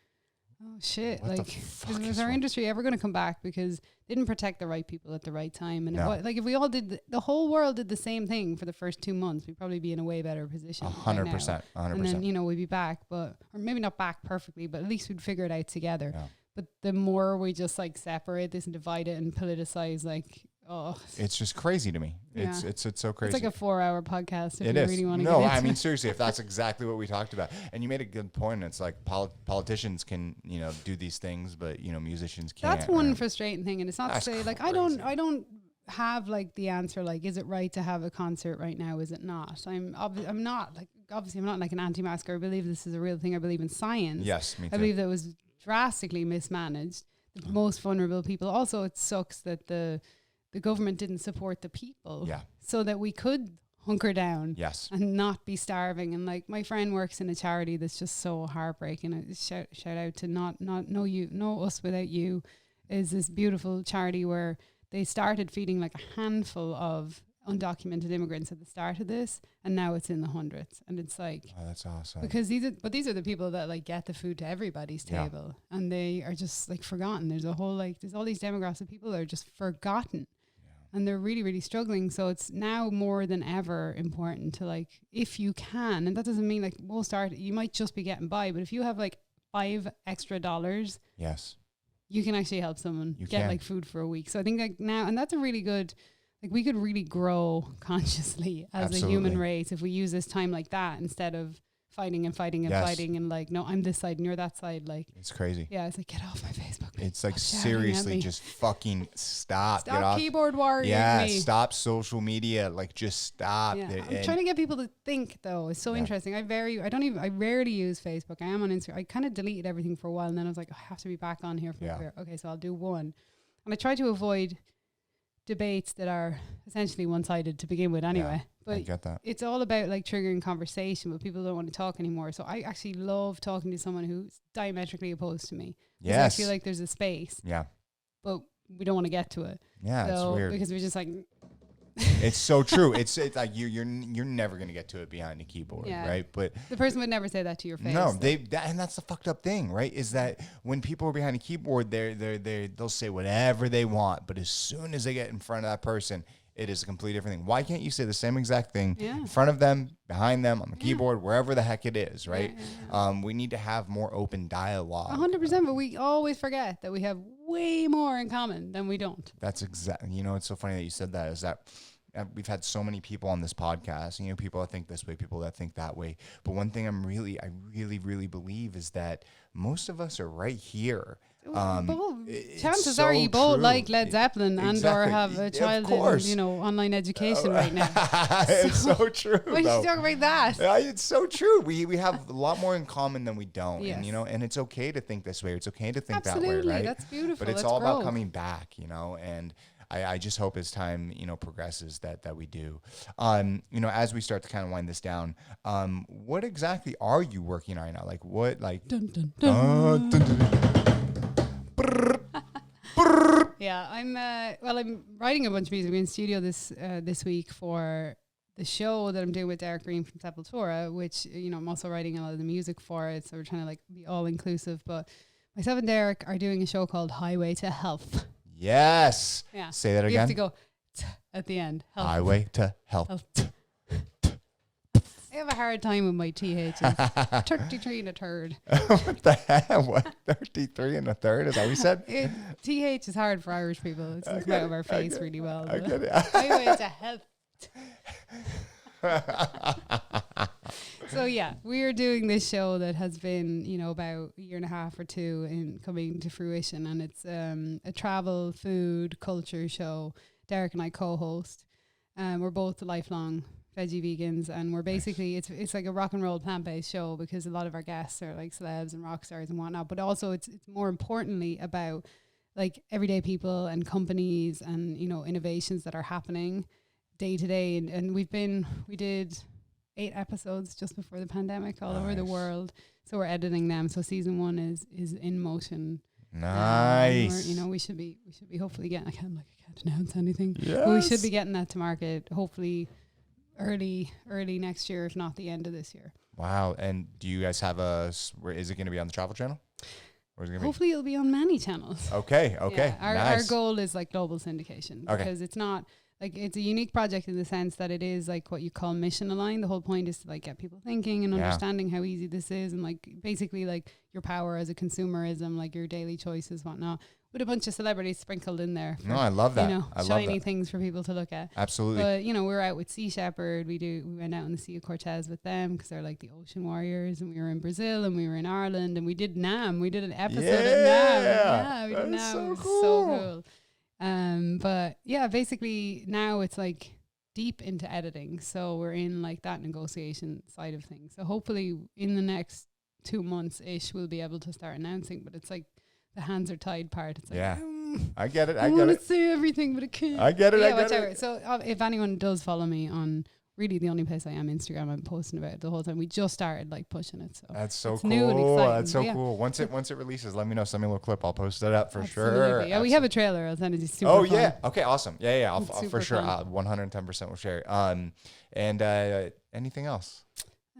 oh shit, what like is our industry ever going to come back because they didn't protect the right people at the right time? And like if we all did, the whole world did the same thing for the first 2 months, we'd probably be in a way better position. 100%. 100%. And then, you know, we'd be back, or maybe not back perfectly, but at least we'd figure it out together. Yeah. But the more we just like separate this and divide it and politicize, like, it's just crazy to me. It's so crazy. It's like a 4-hour podcast if it you is. really want to No, I mean, seriously, if that's exactly what we talked about. And you made a good point. It's like politicians can, you know, do these things, but, you know, musicians can't. That's one frustrating thing. And it's not to say, like, I don't have, like, the answer, like, is it right to have a concert right now? Is it not? I'm not, like, obviously I'm not like an anti-masker. I believe this is a real thing. I believe in science. Yes, me too. I believe that was drastically mismanaged. The most vulnerable people. Also, it sucks that the government didn't support the people so that we could hunker down and not be starving. And like my friend works in a charity that's just so heartbreaking. Shout out to not know us without you. is this beautiful charity where they started feeding like a handful of undocumented immigrants at the start of this, and now it's in the hundreds. And it's like, oh, that's awesome. Because these are the people that like get the food to everybody's table, and they are just like forgotten. There's a whole there's all these demographics of people that are just forgotten. And they're really, really struggling. So it's now more than ever important to like, if you can, and that doesn't mean like we'll start, you might just be getting by, but if you have like $5 extra, yes, you can actually help someone get like food for a week. So I think like now, and that's a really good, like we could really grow consciously as a human race if we use this time like that instead of fighting and fighting and fighting and like, no, I'm this side and you're that side. Like, it's crazy. Yeah, it's like, get off my Facebook. It's like, seriously, just fucking stop. Stop keyboard warrior. Yeah, stop social media. Like, just stop. Yeah. I'm trying to get people to think, though. It's so interesting. I rarely use Facebook. I am on Instagram. I kind of deleted everything for a while, and then I was like, I have to be back on here for a bit. Okay, so I'll do one. And I try to avoid debates that are essentially one-sided to begin with anyway. Yeah, but I get that. It's all about like triggering conversation, but people don't want to talk anymore. So I actually love talking to someone who's diametrically opposed to me. Yes. I feel like there's a space. Yeah. But we don't want to get to it. Yeah, so, it's weird. Because we're just like... It's so true. It's like you're never gonna get to it behind a keyboard, right? But the person would never say that to your face. No, and that's the fucked up thing, right? Is that when people are behind a keyboard, they'll say whatever they want, but as soon as they get in front of that person, it is a completely different thing. Why can't you say the same exact thing in front of them, behind them, on the keyboard, wherever the heck it is, right? We need to have more open dialogue. 100%, but we always forget that we have way more in common than we don't. That's exactly, it's so funny that you said that, is that we've had so many people on this podcast, people that think this way, people that think that way. But one thing I really believe is that most of us are right here. Chances are you both like Led Zeppelin and or have a child in online education right now. It's so true. Why don't you talk about that? It's so true. We have a lot more in common than we don't. Yes. And it's okay to think this way. It's okay to think Absolutely, that way, right? That's beautiful. But it's all about coming back, and I just hope as time, progresses that we do. As we start to kind of wind this down, what exactly are you working on right now? Like what, like dun, dun, dun. Dun, dun, dun. Yeah, I'm writing a bunch of music. We're in studio this week for the show that I'm doing with Derek Green from Sepultura, which I'm also writing a lot of the music for it. So we're trying to like be all inclusive. But myself and Derek are doing a show called Highway to Health. Yes. Yeah. Say that again. You have to go at the end. Health. Highway to Health. I have a hard time with my THs. 33 and a third. What the hell? What? 33 and a third? Is that what we said? TH is hard for Irish people. It doesn't come out of our face really well. I get it. Highway to Health. So yeah, we are doing this show that has been, about a year and a half or two in coming to fruition, and it's a travel, food, culture show. Derek and I co-host. We're both lifelong veggie vegans, and we're basically it's like a rock and roll plant-based show because a lot of our guests are like celebs and rock stars and whatnot, but also it's more importantly about like everyday people and companies and innovations that are happening day to day, and we did 8 episodes just before the pandemic all over the world, so we're editing them, so season 1 is in motion. Nice. We should be hopefully getting, I can't announce anything. Yes. But we should be getting that to market hopefully early next year, if not the end of this year. Wow. And do you guys have is it going to be on the Travel Channel? Or is it hopefully it'll be on many channels. Okay. Yeah, nice. Our goal is like global syndication, because it's not like, it's a unique project in the sense that it is like what you call mission aligned. The whole point is to like get people thinking and understanding how easy this is, and like basically like your power as a consumerism, like your daily choices, whatnot, with a bunch of celebrities sprinkled in there. No, I love that. I shiny love that. things for people to look at. Absolutely. But we're out with Sea Shepherd. We went out in the Sea of Cortez with them because they're like the ocean warriors, and we were in Brazil and we were in Ireland, and we did NAM. We did an episode at NAM. Yeah, we did NAM. So it was cool. so cool. But yeah, basically now it's like deep into editing, so we're in like that negotiation side of things. So hopefully in the next 2 months ish we'll be able to start announcing, but it's like the hands are tied part. It's like, I get it. I want to say everything, but I can't. I get it. Yeah, whatever. So if anyone does follow me on really the only place I am Instagram. I'm posting about it the whole time. We just started like pushing it, so that's so it's cool. new and exciting, That's so cool. Once it releases, let me know. Send me a little clip. I'll post it up for sure. Yeah, we have a trailer. I'll send it to you. Super Oh fun. yeah. Okay. Awesome. Yeah. I'll for sure. 110% will share. And anything else?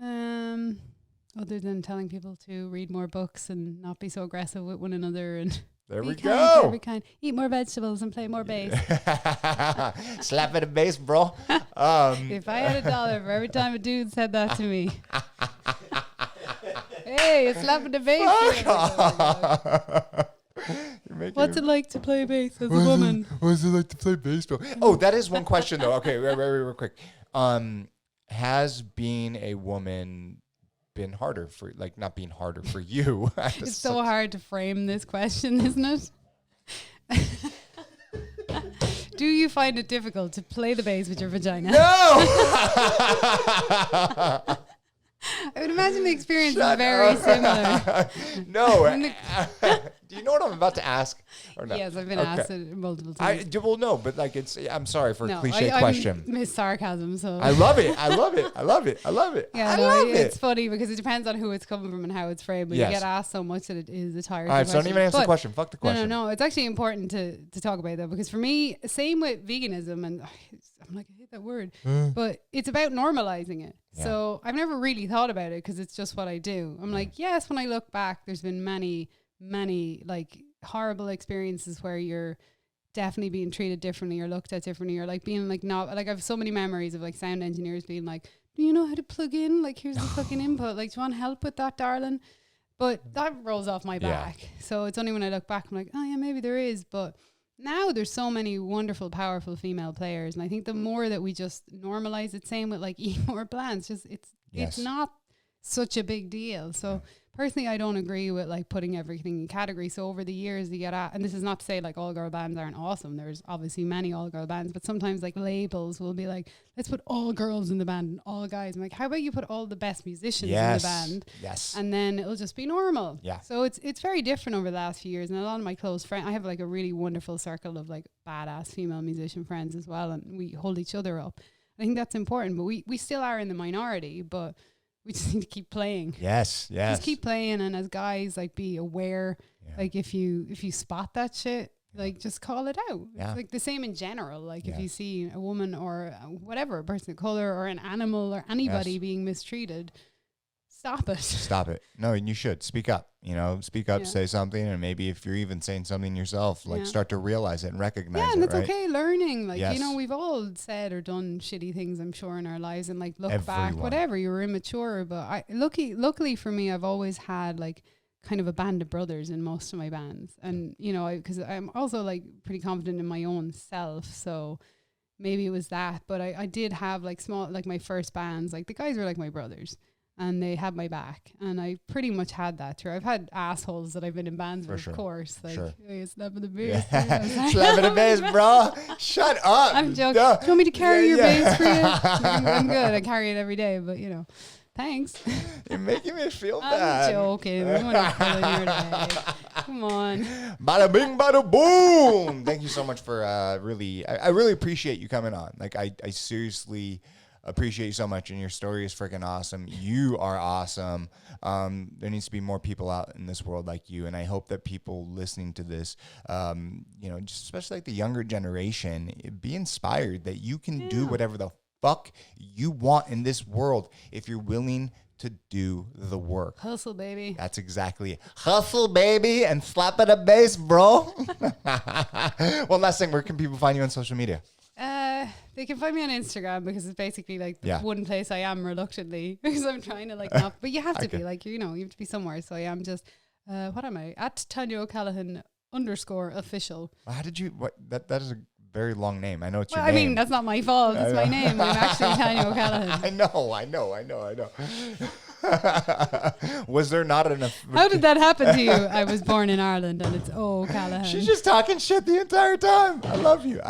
Other than telling people to read more books and not be so aggressive with one another and. There we go. Be kind. Eat more vegetables and play more bass. Slap at a bass, bro. If I had $1 for every time a dude said that to me. Hey, it's slapping the bass. What's it like to play bass as a woman? What's it like to play bass, bro? Oh, that is one question though. Okay, real quick. Has being a woman been harder for, like, not being harder for you? It's so hard to frame this question, isn't it? Do you find it difficult to play the bass with your vagina? No! I would imagine the experience is very similar. No. Do you know what I'm about to ask? Or no? Yes, I've been asked it multiple times. Well, no, but like I'm sorry for a cliche question. I miss sarcasm, so I love it. Yeah, it's funny because it depends on who it's coming from and how it's framed. But you get asked so much that it is a tired. All right, so don't even answer the question. Fuck the question. No. It's actually important to talk about though, because for me, same with veganism, and I'm like, I hate that word, but it's about normalizing it. Yeah. So I've never really thought about it because it's just what I do. I'm like, yes, when I look back, there's been many like horrible experiences where you're definitely being treated differently or looked at differently, or like being like not like I have so many memories of like sound engineers being like, do you know how to plug in? Like, here's the fucking input. Like, do you want help with that, darling? But that rolls off my back. So it's only when I look back, I'm like, oh yeah, maybe there is. But now there's so many wonderful, powerful female players. And I think the more that we just normalize it, same with like eat more plants, just it's not such a big deal. So personally, I don't agree with like putting everything in categories. So over the years you get at, and this is not to say like all girl bands aren't awesome. There's obviously many all girl bands, but sometimes like labels will be like, let's put all girls in the band and all guys. I'm like, how about you put all the best musicians in the band? Yes. And then it'll just be normal. Yeah. So it's very different over the last few years. And a lot of my close friends, I have like a really wonderful circle of like badass female musician friends as well. And we hold each other up. I think that's important, but we still are in the minority, but we just need to keep playing. Yes. Just keep playing, and as guys, like, be aware. Yeah. Like, if you spot that shit, like, just call it out. Yeah. It's like the same in general. Like, if you see a woman or whatever, a person of color or an animal or anybody being mistreated, stop it. Stop it. No, and you should speak up. Speak up, say something, and maybe if you're even saying something yourself, like start to realize it and recognize it. Yeah, and it's right? okay learning. Like, we've all said or done shitty things, I'm sure, in our lives, and like look back, whatever, you were immature. But luckily for me, I've always had like kind of a band of brothers in most of my bands, and because I'm also like pretty confident in my own self, so maybe it was that. But I did have like small, like my first bands, like the guys were like my brothers. And they had my back, and I pretty much had that too. I've had assholes that I've been in bands with, of course. Like, hey, slapping the bass. Slapping the bass, bro. Shut up. I'm joking. Do you want me to carry your bass for you? I'm good. I carry it every day, but thanks. You're making me feel bad. I'm joking. I'm not pulling your leg. Come on. Bada bing, bada boom. Thank you so much for I really appreciate you coming on. Like, I seriously appreciate you so much, and your story is freaking awesome. You are awesome. There needs to be more people out in this world like you, and I hope that people listening to this, just especially like the younger generation, be inspired that you can do whatever the fuck you want in this world if you're willing to do the work. Hustle, baby. That's exactly it. Hustle, baby, and slap at a bass, bro. One last thing, where can people find you on social media? They can find me on Instagram, because it's basically like the one place I am reluctantly, because I'm trying to like not, but you have to be like, you have to be somewhere. So I am just, what am I? At Tanya O'Callaghan _official. How did you, that is a very long name. I know it's your name. I mean, that's not my fault. It's my name. I'm actually Tanya O'Callaghan. I know. Was there not enough? How did that happen to you? I was born in Ireland, and it's O'Callaghan. She's just talking shit the entire time. I love you, girl.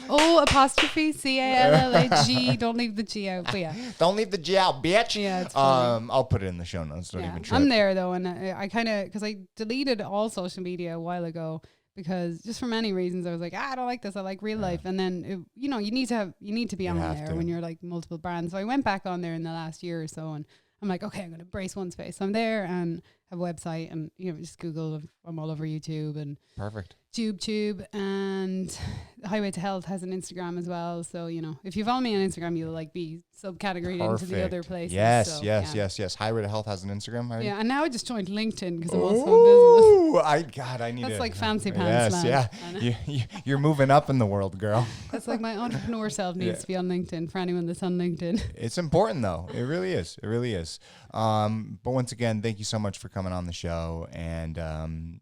O'_CALLAG. Don't leave the G out. But don't leave the G out, bitch. Yeah, it's funny. I'll put it in the show notes. Don't even trip. I'm there though, and I kind of, because I deleted all social media a while ago, because just for many reasons I was like, I don't like this. I like real life. And then, you need to be on there when you're like multiple brands. So I went back on there in the last year or so, and I'm like, okay, I'm going to brace one space. So I'm there and have a website, and, just Google. I'm all over YouTube and perfect. Tube, and Highway to Health has an Instagram as well. So, if you follow me on Instagram, you'll like be subcategorized into the other places. Yes, so, yes. Highway to Health has an Instagram. Already? Yeah, and now I just joined LinkedIn because I'm also in business. I need That's like fancy pants, yes, man. Yeah. You're moving up in the world, girl. That's like my entrepreneur self needs to be on LinkedIn for anyone that's on LinkedIn. It's important though. It really is. But once again, thank you so much for coming on the show. And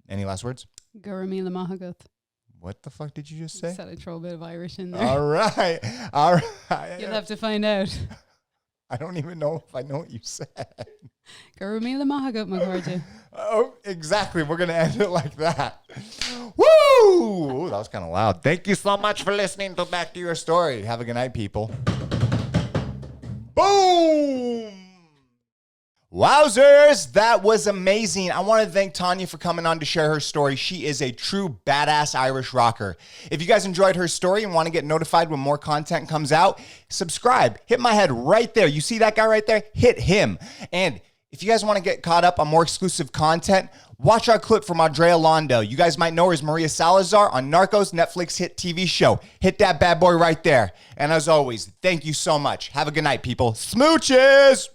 any last words? Garamila Mahagat. What the fuck did you just say? Said I'd throw a bit of Irish in there. All right. You'll have to find out. I don't even know if I know what you said. Garamila Mahagat, McCarthy. Oh, exactly. We're going to end it like that. Woo! Ooh, that was kind of loud. Thank you so much for listening to Back to Your Story. Have a good night, people. Boom! Wowzers, that was amazing. I want to thank Tanya for coming on to share her story. She is a true badass Irish rocker. If you guys enjoyed her story and want to get notified when more content comes out, subscribe. Hit my head right there. You see that guy right there? Hit him. And if you guys want to get caught up on more exclusive content, watch our clip from Andrea Londo. You guys might know her as Maria Salazar on Narcos, Netflix hit TV show. Hit that bad boy right there. And as always, thank you so much. Have a good night, people. Smooches!